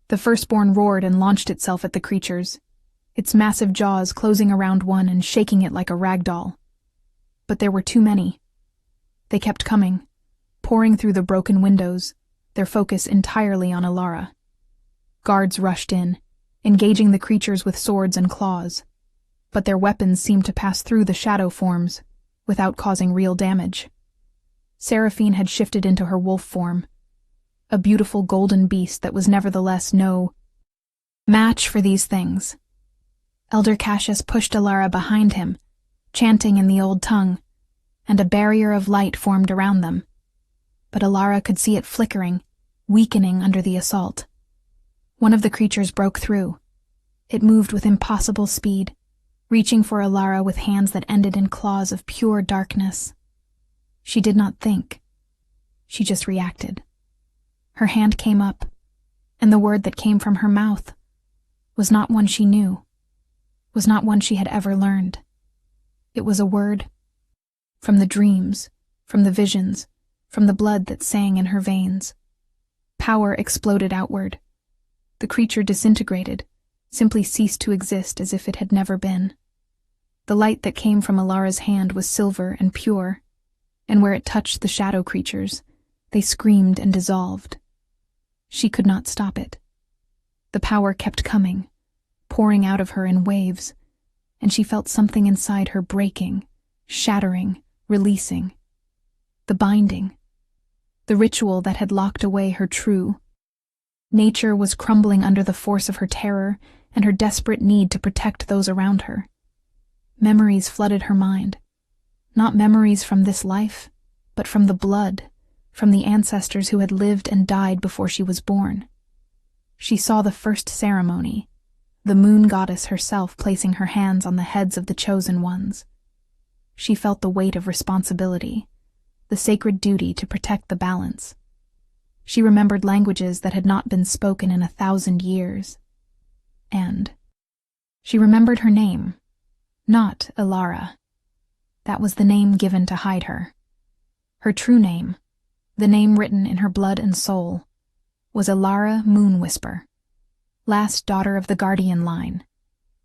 The firstborn roared and launched itself at the creatures, its massive jaws closing around one and shaking it like a rag doll. But there were too many. They kept coming, pouring through the broken windows, their focus entirely on Alara. Guards rushed in, engaging the creatures with swords and claws, but their weapons seemed to pass through the shadow forms, without causing real damage. Seraphine had shifted into her wolf form, a beautiful golden beast that was nevertheless no match for these things. Elder Cassius pushed Alara behind him, chanting in the old tongue, and a barrier of light formed around them. But Alara could see it flickering, weakening under the assault. One of the creatures broke through. It moved with impossible speed, reaching for Alara with hands that ended in claws of pure darkness. She did not think. She just reacted. Her hand came up, and the word that came from her mouth was not one she knew, was not one she had ever learned. It was a word from the dreams, from the visions, from the blood that sang in her veins. Power exploded outward. The creature disintegrated, simply ceased to exist as if it had never been. The light that came from Alara's hand was silver and pure, and where it touched the shadow creatures, they screamed and dissolved. She could not stop it. The power kept coming, pouring out of her in waves, and she felt something inside her breaking, shattering, releasing. The binding. The ritual that had locked away her true. Nature was crumbling under the force of her terror and her desperate need to protect those around her. Memories flooded her mind. Not memories from this life, but from the blood, from the ancestors who had lived and died before she was born. She saw the first ceremony, the moon goddess herself placing her hands on the heads of the chosen ones. She felt the weight of responsibility, the sacred duty to protect the balance. She remembered languages that had not been spoken in 1,000 years. And she remembered her name, not Alara. That was the name given to hide her. Her true name, the name written in her blood and soul, was Alara Moonwhisper, last daughter of the guardian line,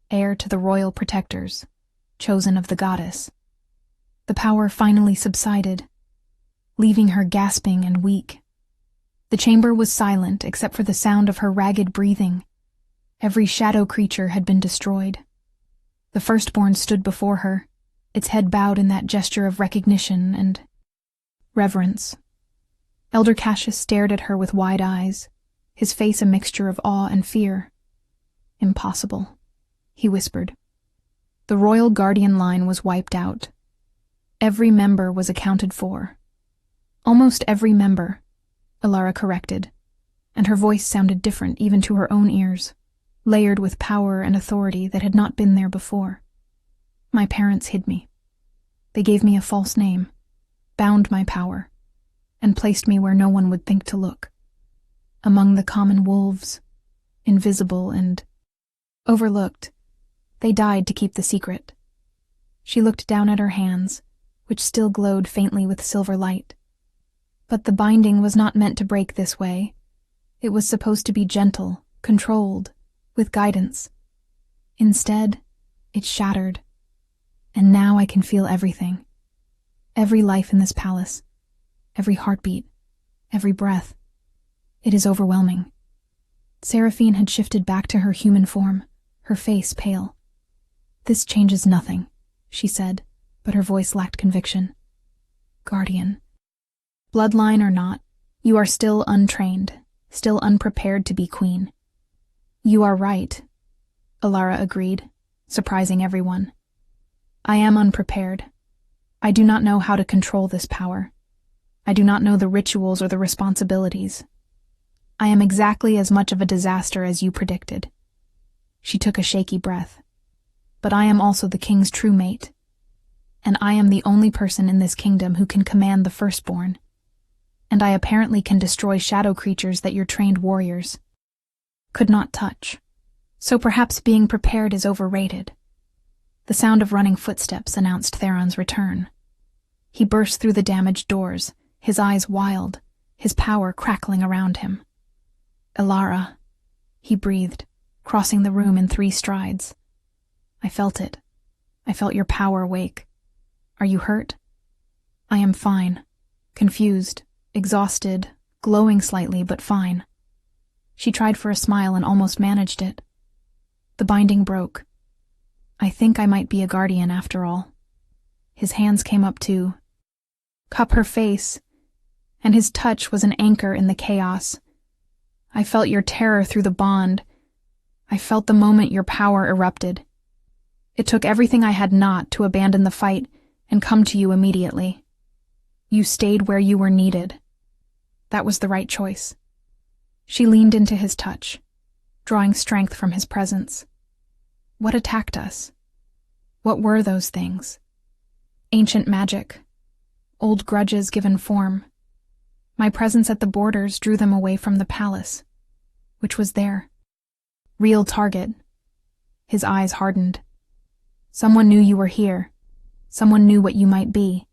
heir to the royal protectors, chosen of the goddess. The power finally subsided, leaving her gasping and weak. The chamber was silent except for the sound of her ragged breathing. Every shadow creature had been destroyed. The firstborn stood before her, its head bowed in that gesture of recognition and reverence. Elder Cassius stared at her with wide eyes, his face a mixture of awe and fear. "Impossible," he whispered. The royal guardian line was wiped out. Every member was accounted for. Almost every member, Alara corrected, and her voice sounded different even to her own ears, layered with power and authority that had not been there before. My parents hid me. They gave me a false name, bound my power, and placed me where no one would think to look. Among the common wolves, invisible and overlooked, they died to keep the secret. She looked down at her hands, which still glowed faintly with silver light. But the binding was not meant to break this way. It was supposed to be gentle, controlled, with guidance. Instead, it shattered. And now I can feel everything. Every life in this palace. Every heartbeat. Every breath. It is overwhelming. Seraphine had shifted back to her human form, her face pale. "This changes nothing," she said, but her voice lacked conviction. "Guardian. Bloodline or not, you are still untrained, still unprepared to be queen." "You are right," Alara agreed, surprising everyone. "I am unprepared. I do not know how to control this power. I do not know the rituals or the responsibilities. I am exactly as much of a disaster as you predicted." She took a shaky breath. "But I am also the king's true mate, and I am the only person in this kingdom who can command the firstborn. And I apparently can destroy shadow creatures that your trained warriors could not touch. So perhaps being prepared is overrated." The sound of running footsteps announced Theron's return. He burst through the damaged doors, his eyes wild, his power crackling around him. "Alara," he breathed, crossing the room in 3 strides. "I felt it. I felt your power wake. Are you hurt?" "I am fine. Confused, exhausted, glowing slightly, but fine." She tried for a smile and almost managed it. The binding broke. "I think I might be a guardian after all." His hands came up to cup her face, and his touch was an anchor in the chaos. "I felt your terror through the bond. I felt the moment your power erupted. It took everything I had not to abandon the fight and come to you immediately. You stayed where you were needed. That was the right choice. She leaned into his touch, drawing strength from his presence. What attacked us? What were those things? Ancient magic. Old grudges given form. My presence at the borders drew them away from the palace, which was their real target. His eyes hardened. Someone knew you were here. Someone knew what you might be,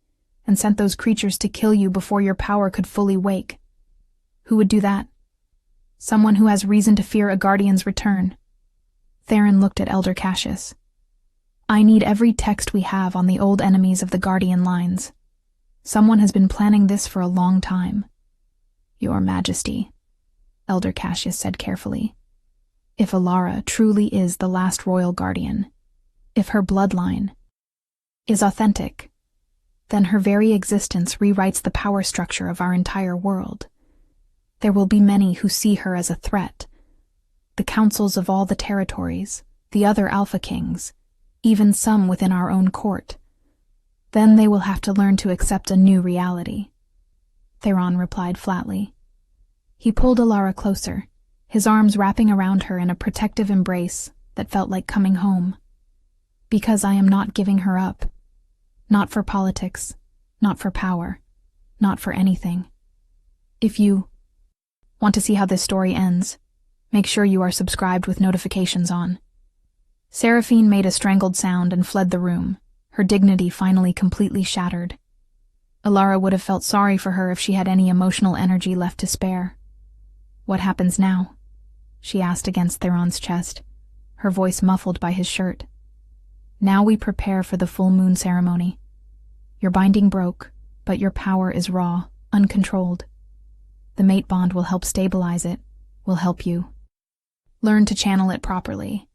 and sent those creatures to kill you before your power could fully wake. Who would do that? Someone who has reason to fear a guardian's return. Theron looked at Elder Cassius. I need every text we have on the old enemies of the Guardian lines. Someone has been planning this for a long time. Your Majesty, Elder Cassius said carefully. If Alara truly is the last royal guardian, if her bloodline is authentic, then her very existence rewrites the power structure of our entire world. There will be many who see her as a threat. The councils of all the territories, the other Alpha Kings, even some within our own court. Then they will have to learn to accept a new reality. Theron replied flatly. He pulled Alara closer, his arms wrapping around her in a protective embrace that felt like coming home. Because I am not giving her up. Not for politics, not for power, not for anything. If you want to see how this story ends, make sure you are subscribed with notifications on. Seraphine made a strangled sound and fled the room, her dignity finally completely shattered. Alara would have felt sorry for her if she had any emotional energy left to spare. What happens now? She asked against Theron's chest, her voice muffled by his shirt. Now we prepare for the full moon ceremony. Your binding broke, but your power is raw, uncontrolled. The mate bond will help stabilize it, will help you learn to channel it properly.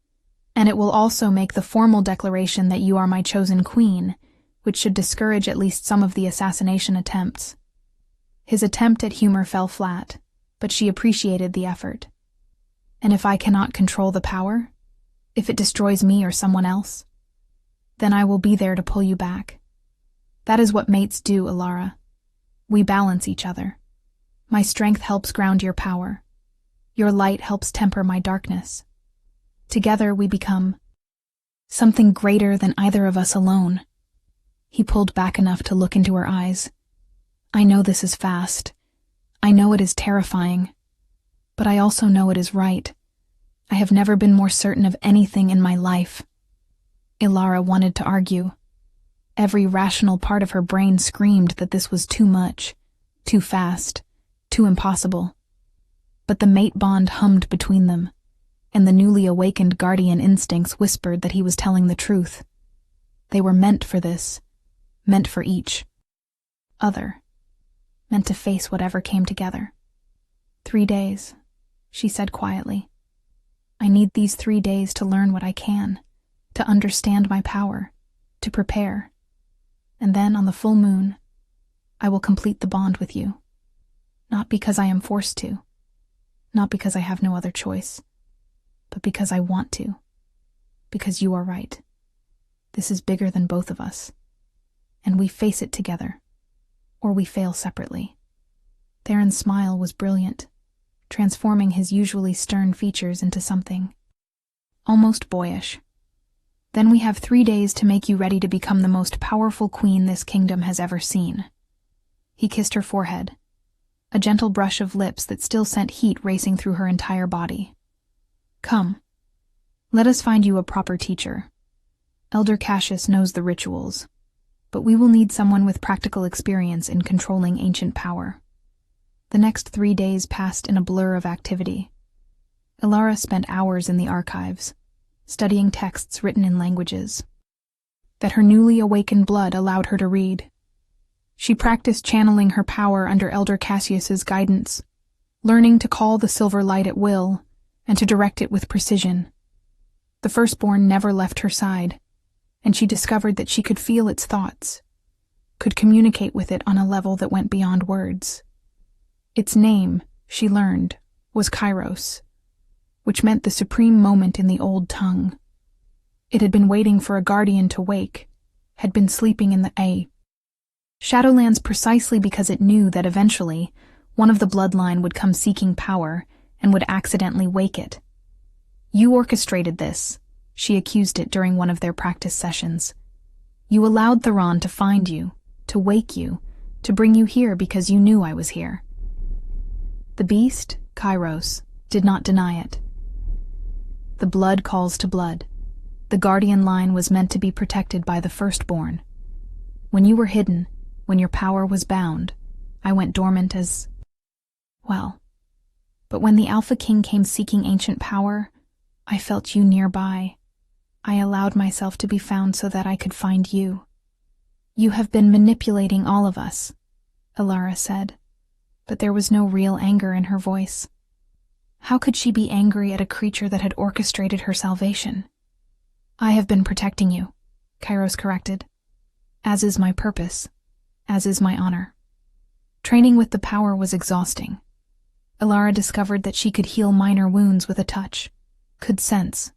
And it will also make the formal declaration that you are my chosen queen, which should discourage at least some of the assassination attempts. His attempt at humor fell flat, but she appreciated the effort. And if I cannot control the power, if it destroys me or someone else, then I will be there to pull you back. That is what mates do, Alara. We balance each other. My strength helps ground your power. Your light helps temper my darkness. Together we become something greater than either of us alone. He pulled back enough to look into her eyes. I know this is fast. I know it is terrifying. But I also know it is right. I have never been more certain of anything in my life. Alara wanted to argue. Every rational part of her brain screamed that this was too much, too fast, too impossible. But the mate bond hummed between them, and the newly awakened guardian instincts whispered that he was telling the truth. They were meant for this, meant for each other, meant to face whatever came together. 3 days, she said quietly. I need these 3 days to learn what I can, to understand my power, to prepare. And then on the full moon, I will complete the bond with you. Not because I am forced to, not because I have no other choice, but because I want to, because you are right. This is bigger than both of us, and we face it together, or we fail separately. Theron's smile was brilliant, transforming his usually stern features into something almost boyish. Then we have 3 days to make you ready to become the most powerful queen this kingdom has ever seen. He kissed her forehead, a gentle brush of lips that still sent heat racing through her entire body. Come, let us find you a proper teacher. Elder Cassius knows the rituals, but we will need someone with practical experience in controlling ancient power. The next 3 days passed in a blur of activity. Alara spent hours in the archives, studying texts written in languages that her newly awakened blood allowed her to read. She practiced channeling her power under Elder Cassius's guidance, learning to call the silver light at will and to direct it with precision. The firstborn never left her side, and she discovered that she could feel its thoughts, could communicate with it on a level that went beyond words. Its name, she learned, was Kairos, which meant the supreme moment in the old tongue. It had been waiting for a guardian to wake, had been sleeping in the Shadowlands precisely because it knew that eventually one of the bloodline would come seeking power and would accidentally wake it. You orchestrated this, she accused it during one of their practice sessions. You allowed Theron to find you, to wake you, to bring you here because you knew I was here. The beast, Kairos, did not deny it. The blood calls to blood. The guardian line was meant to be protected by the firstborn. When you were hidden, when your power was bound, I went dormant as... well. But when the Alpha King came seeking ancient power, I felt you nearby. I allowed myself to be found so that I could find you. You have been manipulating all of us, Alara said, but there was no real anger in her voice. How could she be angry at a creature that had orchestrated her salvation? I have been protecting you, Kairos corrected. As is my purpose, as is my honor. Training with the power was exhausting. Alara discovered that she could heal minor wounds with a touch, could sense.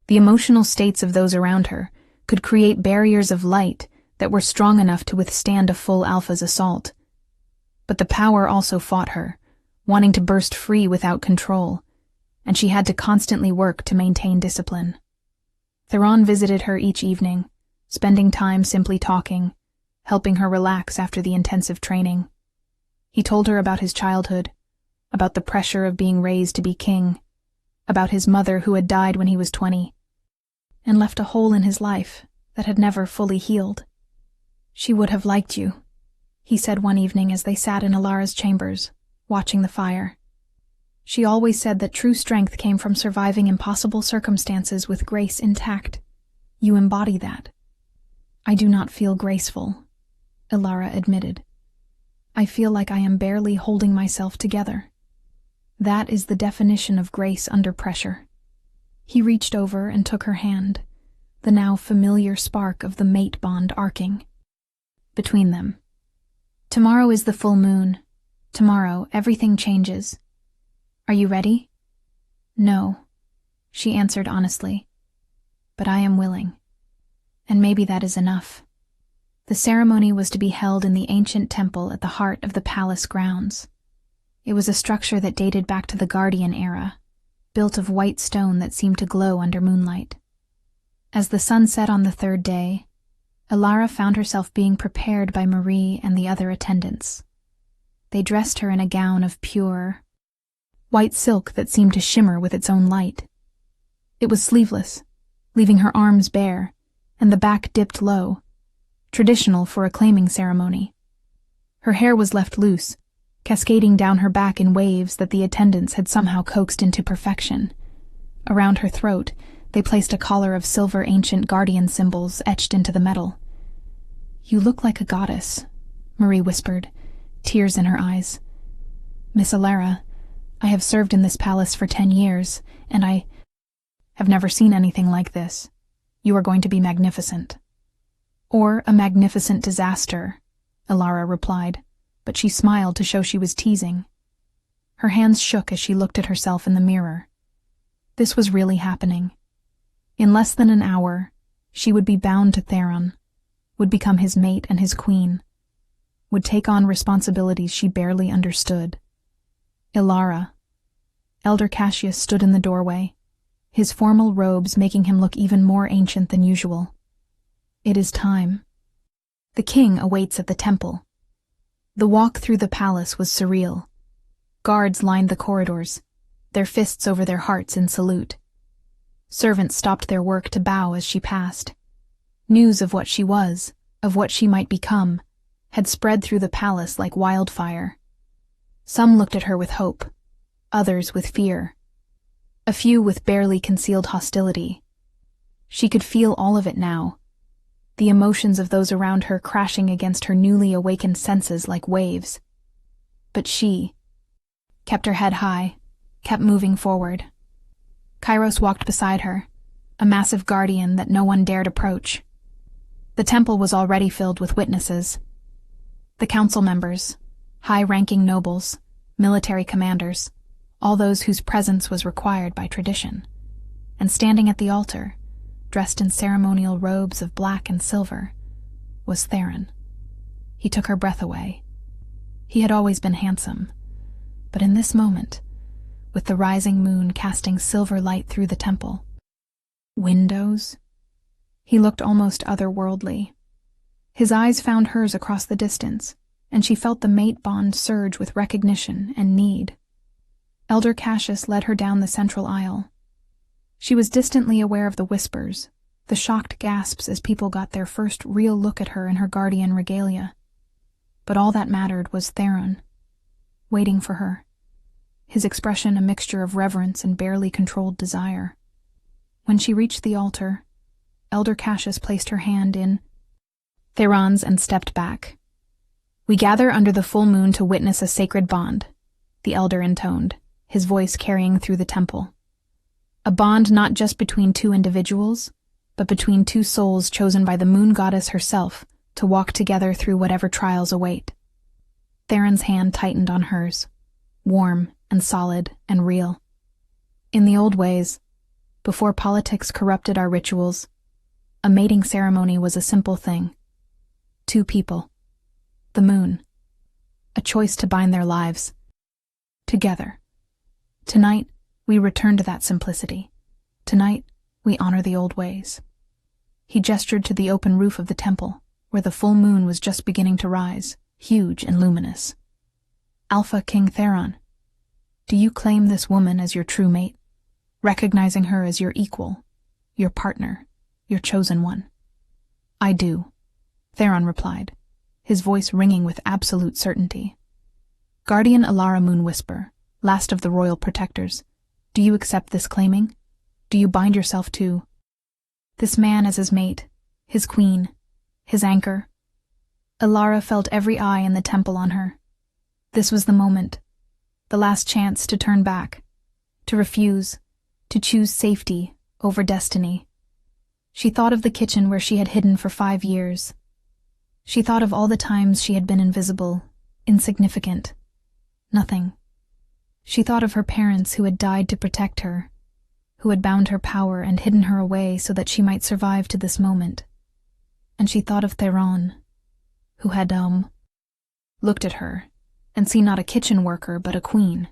The emotional states of those around her could create barriers of light that were strong enough to withstand a full Alpha's assault. But the power also fought her, wanting to burst free without control, and she had to constantly work to maintain discipline. Theron visited her each evening, spending time simply talking, helping her relax after the intensive training. He told her about his childhood, about the pressure of being raised to be king, about his mother who had died when he was 20, and left a hole in his life that had never fully healed. She would have liked you, he said one evening as they sat in Alara's chambers, watching the fire. She always said that true strength came from surviving impossible circumstances with grace intact. You embody that. I do not feel graceful, Alara admitted. I feel like I am barely holding myself together. That is the definition of grace under pressure. He reached over and took her hand, the now familiar spark of the mate bond arcing between them. Tomorrow is the full moon. Tomorrow, everything changes. Are you ready? No, she answered honestly. But I am willing. And maybe that is enough. The ceremony was to be held in the ancient temple at the heart of the palace grounds. It was a structure that dated back to the Guardian era, built of white stone that seemed to glow under moonlight. As the sun set on the third day, Alara found herself being prepared by Marie and the other attendants. They dressed her in a gown of pure, white silk that seemed to shimmer with its own light. It was sleeveless, leaving her arms bare, and the back dipped low, traditional for a claiming ceremony. Her hair was left loose, cascading down her back in waves that the attendants had somehow coaxed into perfection. Around her throat, they placed a collar of silver ancient guardian symbols etched into the metal. You look like a goddess, Marie whispered, tears in her eyes. Miss Alara, I have served in this palace for 10 years, and I have never seen anything like this. You are going to be magnificent. Or a magnificent disaster, Alara replied, but she smiled to show she was teasing. Her hands shook as she looked at herself in the mirror. This was really happening. In less than an hour, she would be bound to Theron, would become his mate and his queen, would take on responsibilities she barely understood. Ilara. Elder Cassius stood in the doorway, his formal robes making him look even more ancient than usual. It is time. The king awaits at the temple. The walk through the palace was surreal. Guards lined the corridors, their fists over their hearts in salute. Servants stopped their work to bow as she passed. News of what she was, of what she might become, had spread through the palace like wildfire. Some looked at her with hope, others with fear, a few with barely concealed hostility. She could feel all of it now, the emotions of those around her crashing against her newly awakened senses like waves. But she kept her head high, kept moving forward. Kairos walked beside her, a massive guardian that no one dared approach. The temple was already filled with witnesses. The council members, high-ranking nobles, military commanders, all those whose presence was required by tradition. And standing at the altar, dressed in ceremonial robes of black and silver, was Theron. He took her breath away. He had always been handsome, but in this moment, with the rising moon casting silver light through the temple. Windows? He looked almost otherworldly. His eyes found hers across the distance, and she felt the mate bond surge with recognition and need. Elder Cassius led her down the central aisle. She was distantly aware of the whispers, the shocked gasps as people got their first real look at her in her guardian regalia. But all that mattered was Theron, waiting for her, his expression a mixture of reverence and barely controlled desire. When she reached the altar, Elder Cassius placed her hand in Theron's and stepped back. "We gather under the full moon to witness a sacred bond," the elder intoned, his voice carrying through the temple. "A bond not just between two individuals, but between two souls chosen by the moon goddess herself to walk together through whatever trials await." Theron's hand tightened on hers, warm and solid and real. In the old ways, before politics corrupted our rituals, a mating ceremony was a simple thing. Two people, the moon, a choice to bind their lives together. Tonight, we return to that simplicity. Tonight, we honor the old ways. He gestured to the open roof of the temple, where the full moon was just beginning to rise, huge and luminous. "Alpha King Theron, do you claim this woman as your true mate, recognizing her as your equal, your partner, your chosen one?" "I do," Theron replied, his voice ringing with absolute certainty. "Guardian Alara Moonwhisper, last of the royal protectors, do you accept this claiming? Do you bind yourself to this man as his mate, his queen, his anchor?" Alara felt every eye in the temple on her. This was the moment, the last chance to turn back, to refuse, to choose safety over destiny. She thought of the kitchen where she had hidden for 5 years. She thought of all the times she had been invisible, insignificant, nothing. She thought of her parents who had died to protect her, who had bound her power and hidden her away so that she might survive to this moment. And she thought of Theron, who had, looked at her and seen not a kitchen worker but a queen,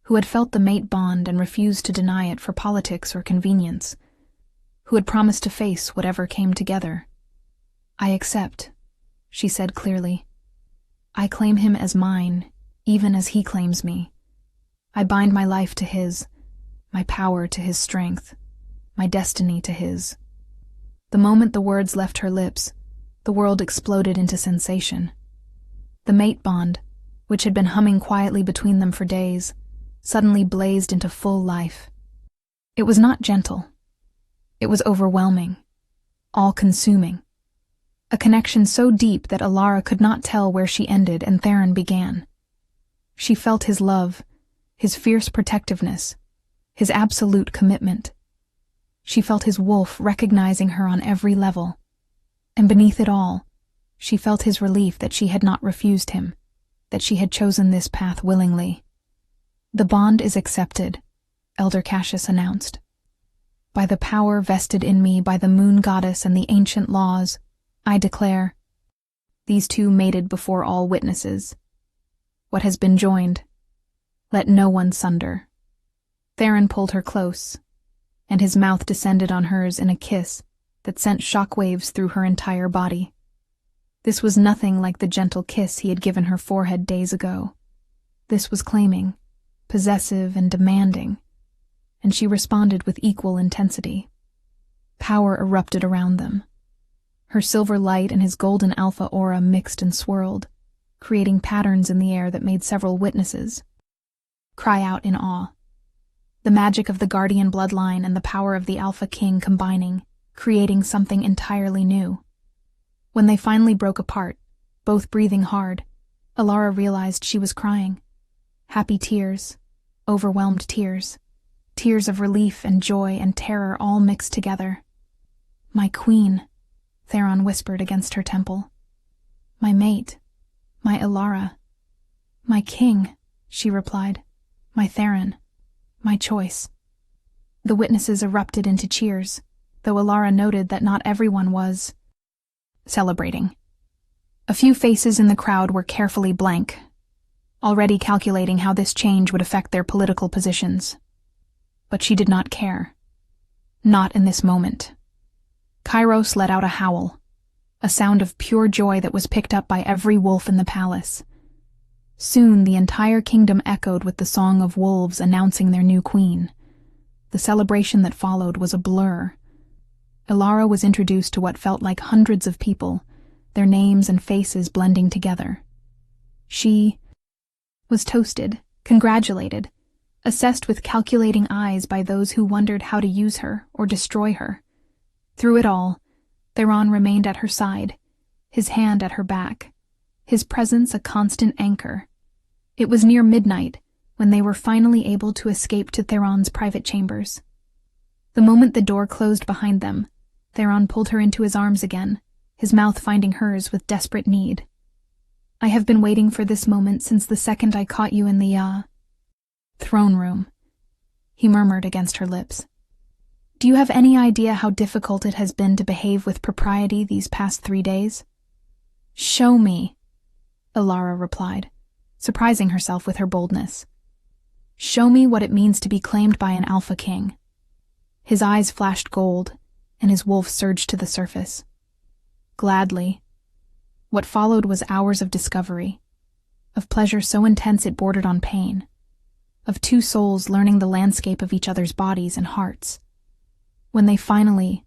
who had felt the mate bond and refused to deny it for politics or convenience, who had promised to face whatever came together. "I accept," she said clearly. "I claim him as mine, even as he claims me. I bind my life to his, my power to his strength, my destiny to his." The moment the words left her lips, the world exploded into sensation. The mate bond, which had been humming quietly between them for days, suddenly blazed into full life. It was not gentle. It was overwhelming, all-consuming. A connection so deep that Alara could not tell where she ended and Theron began. She felt his love, his fierce protectiveness, his absolute commitment. She felt his wolf recognizing her on every level. And beneath it all, she felt his relief that she had not refused him, that she had chosen this path willingly. "The bond is accepted," Elder Cassius announced. "By the power vested in me by the moon goddess and the ancient laws, I declare." These two mated before all witnesses. "What has been joined, let no one sunder." Theron pulled her close, and his mouth descended on hers in a kiss that sent shockwaves through her entire body. This was nothing like the gentle kiss he had given her forehead days ago. This was claiming, possessive and demanding, and she responded with equal intensity. Power erupted around them. Her silver light and his golden alpha aura mixed and swirled, creating patterns in the air that made several witnesses cry out in awe. The magic of the guardian bloodline and the power of the Alpha King combining, creating something entirely new. When they finally broke apart, both breathing hard, Alara realized she was crying. Happy tears, overwhelmed tears, tears of relief and joy and terror all mixed together. "My queen," Theron whispered against her temple. "My mate, my Alara." "My king," she replied. "My Theron, my choice." The witnesses erupted into cheers. though Alara noted that not everyone was celebrating. A few faces in the crowd were carefully blank, already calculating how this change would affect their political positions. But she did not care. Not in this moment. Kairos let out a howl, a sound of pure joy that was picked up by every wolf in the palace. Soon the entire kingdom echoed with the song of wolves announcing their new queen. The celebration that followed was a blur. Alara was introduced to what felt like hundreds of people, their names and faces blending together. She was toasted, congratulated, assessed with calculating eyes by those who wondered how to use her or destroy her. Through it all, Theron remained at her side, his hand at her back, his presence a constant anchor. It was near midnight when they were finally able to escape to Theron's private chambers. The moment the door closed behind them, Theron pulled her into his arms again, his mouth finding hers with desperate need. "I have been waiting for this moment since the second I caught you in the, throne room," he murmured against her lips. "Do you have any idea how difficult it has been to behave with propriety these past 3 days?" "Show me," Alara replied, surprising herself with her boldness. "Show me what it means to be claimed by an Alpha King." His eyes flashed gold, and his wolf surged to the surface. Gladly. What followed was hours of discovery, of pleasure so intense it bordered on pain, of two souls learning the landscape of each other's bodies and hearts. When they finally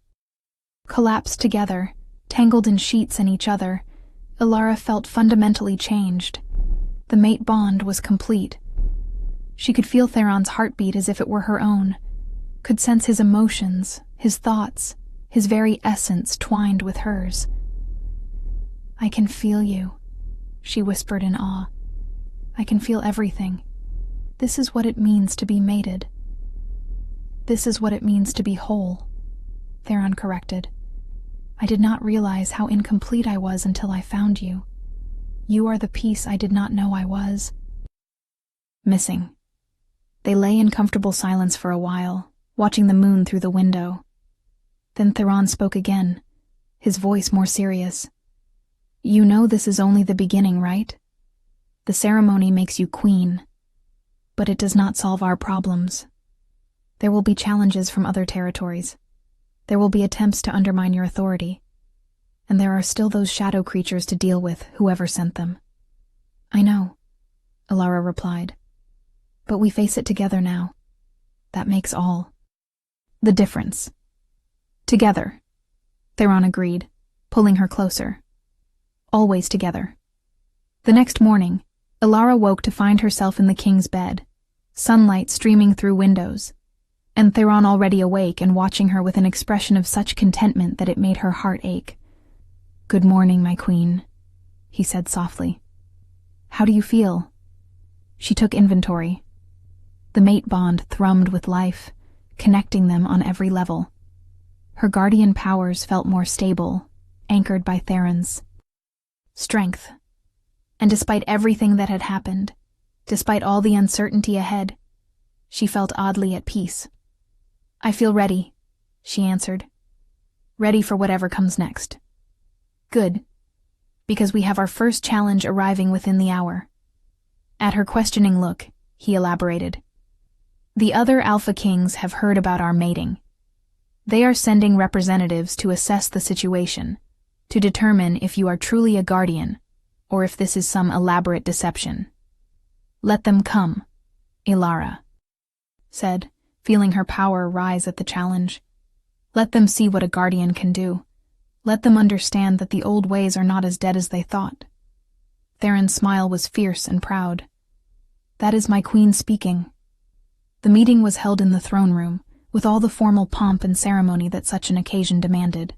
collapsed together, tangled in sheets and each other, Alara felt fundamentally changed. The mate bond was complete. She could feel Theron's heartbeat as if it were her own, could sense his emotions, his thoughts, his very essence twined with hers. "I can feel you," she whispered in awe. "I can feel everything. This is what it means to be mated." "This is what it means to be whole," Theron corrected. "I did not realize how incomplete I was until I found you. You are the piece I did not know I was." Missing. They lay in comfortable silence for a while, watching the moon through the window. Then Theron spoke again, his voice more serious. "You know this is only the beginning, right? The ceremony makes you queen, but it does not solve our problems. There will be challenges from other territories. There will be attempts to undermine your authority. And there are still those shadow creatures to deal with, whoever sent them." "I know," Alara replied. "But we face it together now. That makes all the difference." "Together," Theron agreed, pulling her closer. "Always together." The next morning, Alara woke to find herself in the king's bed, sunlight streaming through windows, and Theron already awake and watching her with an expression of such contentment that it made her heart ache. "Good morning, my queen," he said softly. "How do you feel?" She took inventory. The mate bond thrummed with life, connecting them on every level. Her guardian powers felt more stable, anchored by Theron's strength. And despite everything that had happened, despite all the uncertainty ahead, she felt oddly at peace. "I feel ready," she answered. "Ready for whatever comes next." "Good, because we have our first challenge arriving within the hour." At her questioning look, he elaborated. "The other Alpha Kings have heard about our mating. They are sending representatives to assess the situation, to determine if you are truly a guardian, or if this is some elaborate deception." "Let them come," Alara said, feeling her power rise at the challenge. "Let them see what a guardian can do. Let them understand that the old ways are not as dead as they thought." Theron's smile was fierce and proud. "That is my queen speaking." The meeting was held in the throne room, with all the formal pomp and ceremony that such an occasion demanded.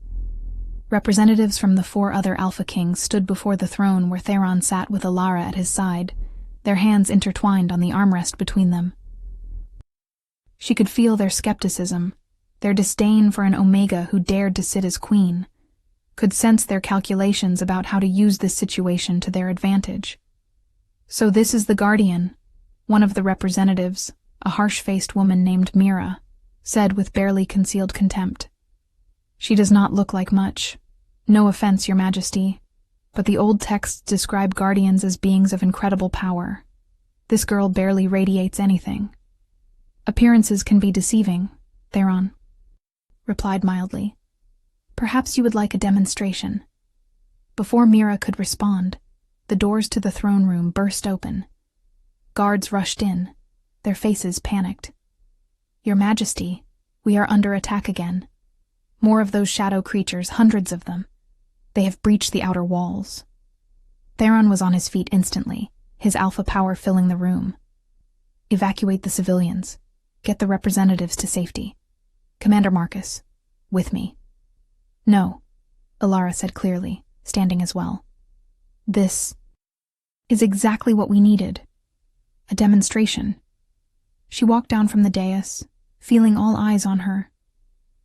Representatives from the 4 other Alpha Kings stood before the throne where Theron sat with Alara at his side, their hands intertwined on the armrest between them. She could feel their skepticism, their disdain for an Omega who dared to sit as queen, could sense their calculations about how to use this situation to their advantage. "So this is the guardian," one of the representatives, a harsh-faced woman named Mira, said with barely concealed contempt. She does not look like much. No offense, Your Majesty, but the old texts describe guardians as beings of incredible power. This girl barely radiates anything. Appearances can be deceiving, Theron replied mildly. Perhaps you would like a demonstration. Before Mira could respond, the doors to the throne room burst open. Guards rushed in, their faces panicked. Your Majesty, we are under attack again. More of those shadow creatures, hundreds of them. They have breached the outer walls. Theron was on his feet instantly, his alpha power filling the room. Evacuate the civilians. Get the representatives to safety. Commander Marcus, with me. No, Alara said clearly, standing as well. This is exactly what we needed. A demonstration. She walked down from the dais, feeling all eyes on her.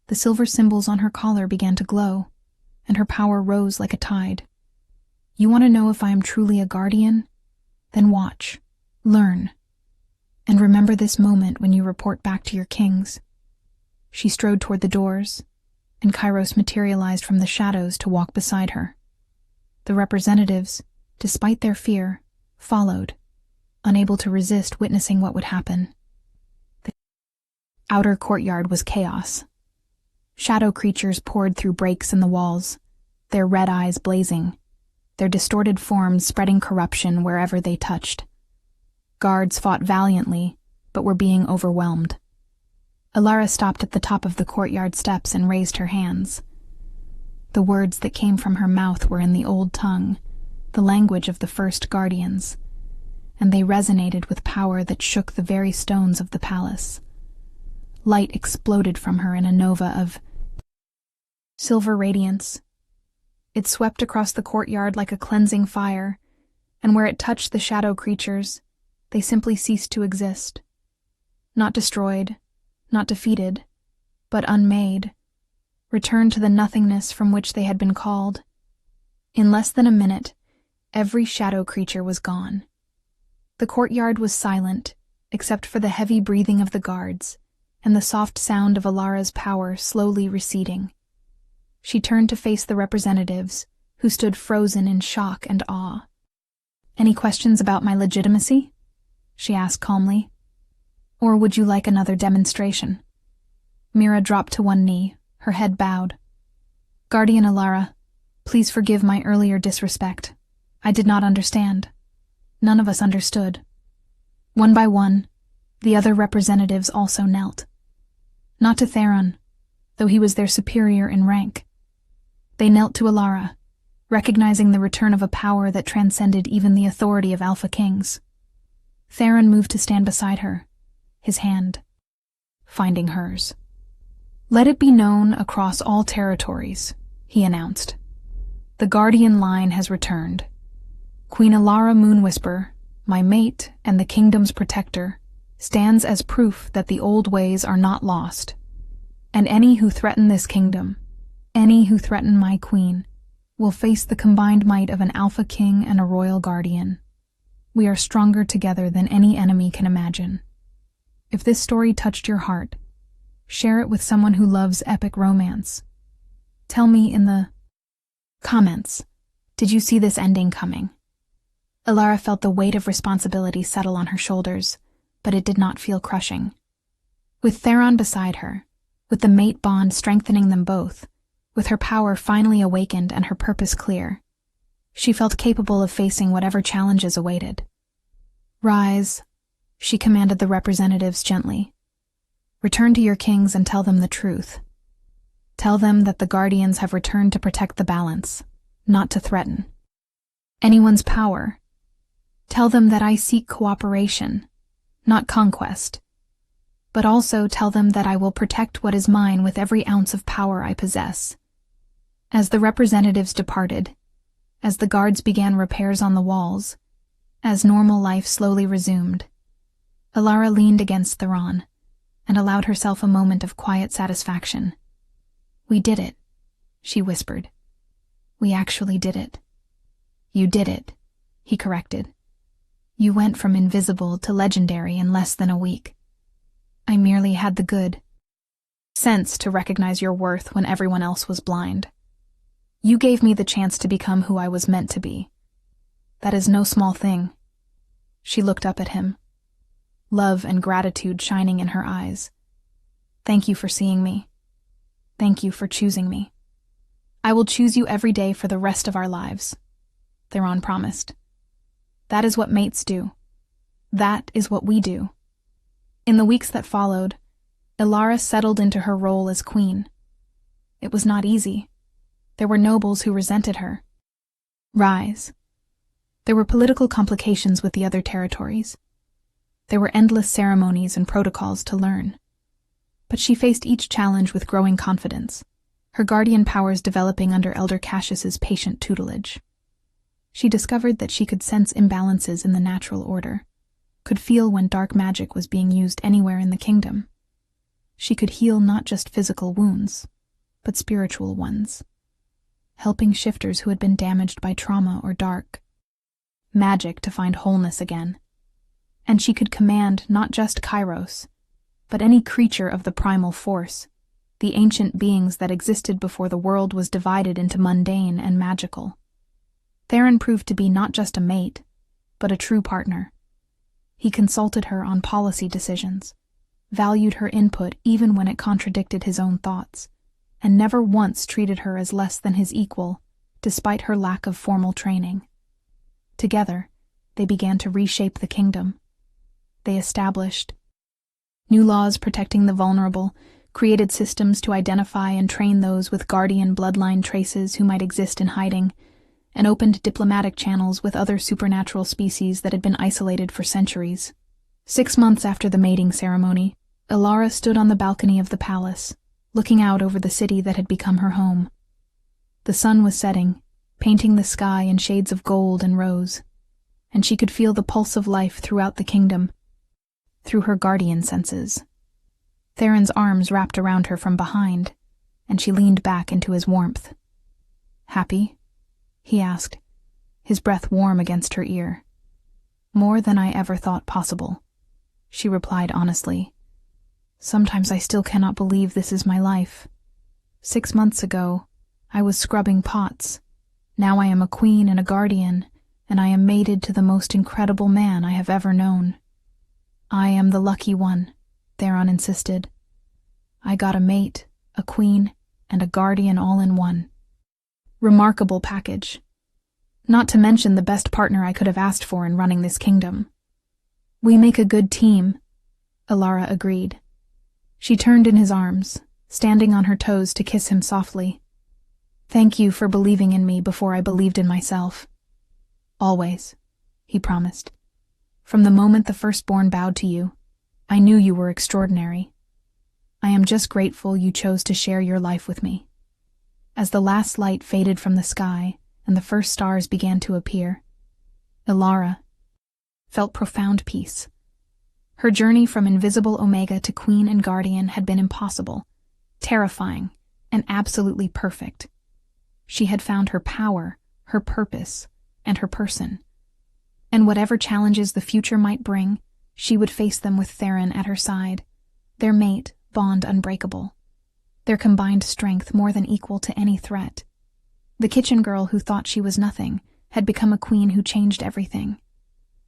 The silver symbols on her collar began to glow, and her power rose like a tide. You want to know if I am truly a guardian? Then watch, learn, and remember this moment when you report back to your kings. She strode toward the doors, and Kairos materialized from the shadows to walk beside her. The representatives, despite their fear, followed, unable to resist witnessing what would happen. The outer courtyard was chaos. Shadow creatures poured through breaks in the walls, their red eyes blazing, their distorted forms spreading corruption wherever they touched. Guards fought valiantly, but were being overwhelmed. Alara stopped at the top of the courtyard steps and raised her hands. The words that came from her mouth were in the old tongue, the language of the first guardians, and they resonated with power that shook the very stones of the palace. Light exploded from her in a nova of silver radiance. It swept across the courtyard like a cleansing fire, and where it touched the shadow creatures, they simply ceased to exist. Not destroyed, not defeated, but unmade, returned to the nothingness from which they had been called. In less than a minute, every shadow creature was gone. The courtyard was silent, except for the heavy breathing of the guards, and the soft sound of Alara's power slowly receding. She turned to face the representatives, who stood frozen in shock and awe. "Any questions about my legitimacy?" she asked calmly. "Or would you like another demonstration?" Mira dropped to one knee, her head bowed. "Guardian Alara, please forgive my earlier disrespect. I did not understand. None of us understood." One by one, the other representatives also knelt. Not to Theron, though he was their superior in rank. They knelt to Alara, recognizing the return of a power that transcended even the authority of Alpha Kings. Theron moved to stand beside her, his hand finding hers. "Let it be known across all territories," he announced. "The Guardian line has returned. Queen Alara Moonwhisper, my mate and the kingdom's protector, stands as proof that the old ways are not lost. And any who threaten this kingdom, any who threaten my queen, will face the combined might of an Alpha King and a Royal Guardian. We are stronger together than any enemy can imagine. If this story touched your heart, share it with someone who loves epic romance. Tell me in the comments, did you see this ending coming?" Alara felt the weight of responsibility settle on her shoulders, but it did not feel crushing. With Theron beside her, with the mate bond strengthening them both, with her power finally awakened and her purpose clear, she felt capable of facing whatever challenges awaited. "Rise," she commanded the representatives gently. "Return to your kings and tell them the truth. Tell them that the Guardians have returned to protect the balance, not to threaten anyone's power. Tell them that I seek cooperation, not conquest. But also tell them that I will protect what is mine with every ounce of power I possess." As the representatives departed, as the guards began repairs on the walls, as normal life slowly resumed, Alara leaned against Theron and allowed herself a moment of quiet satisfaction. "We did it," she whispered. "We actually did it." "You did it," he corrected. "You went from invisible to legendary in less than a week. I merely had the good sense to recognize your worth when everyone else was blind. You gave me the chance to become who I was meant to be. That is no small thing." She looked up at him, love and gratitude shining in her eyes. "Thank you for seeing me. Thank you for choosing me. I will choose you every day for the rest of our lives," Theron promised. "That is what mates do. That is what we do." In the weeks that followed, Ilara settled into her role as queen. It was not easy. There were nobles who resented her. Rise. There were political complications with the other territories. There were endless ceremonies and protocols to learn. But she faced each challenge with growing confidence, her guardian powers developing under Elder Cassius's patient tutelage. She discovered that she could sense imbalances in the natural order, could feel when dark magic was being used anywhere in the kingdom. She could heal not just physical wounds, but spiritual ones, helping shifters who had been damaged by trauma or dark magic to find wholeness again. And she could command not just Kairos, but any creature of the primal force, the ancient beings that existed before the world was divided into mundane and magical. Theron proved to be not just a mate, but a true partner. He consulted her on policy decisions, valued her input even when it contradicted his own thoughts, and never once treated her as less than his equal, despite her lack of formal training. Together, they began to reshape the kingdom. They established new laws protecting the vulnerable, created systems to identify and train those with guardian bloodline traces who might exist in hiding, and opened diplomatic channels with other supernatural species that had been isolated for centuries. 6 months after the mating ceremony, Ilara stood on the balcony of the palace, looking out over the city that had become her home. The sun was setting, painting the sky in shades of gold and rose, and she could feel the pulse of life throughout the kingdom, through her guardian senses. Theron's arms wrapped around her from behind, and she leaned back into his warmth. "Happy?" he asked, his breath warm against her ear. "More than I ever thought possible," she replied honestly. "Sometimes I still cannot believe this is my life. 6 months ago, I was scrubbing pots. Now I am a queen and a guardian, and I am mated to the most incredible man I have ever known." "I am the lucky one," Theron insisted. "I got a mate, a queen, and a guardian all in one. Remarkable package. Not to mention the best partner I could have asked for in running this kingdom." "We make a good team," Ilara agreed. She turned in his arms, standing on her toes to kiss him softly. "Thank you for believing in me before I believed in myself." "Always," he promised. "From the moment the firstborn bowed to you, I knew you were extraordinary. I am just grateful you chose to share your life with me." As the last light faded from the sky and the first stars began to appear, Ilara felt profound peace. Her journey from invisible Omega to queen and guardian had been impossible, terrifying, and absolutely perfect. She had found her power, her purpose, and her person. And whatever challenges the future might bring, she would face them with Theron at her side, their mate, bond unbreakable, their combined strength more than equal to any threat. The kitchen girl who thought she was nothing had become a queen who changed everything,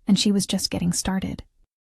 and she was just getting started.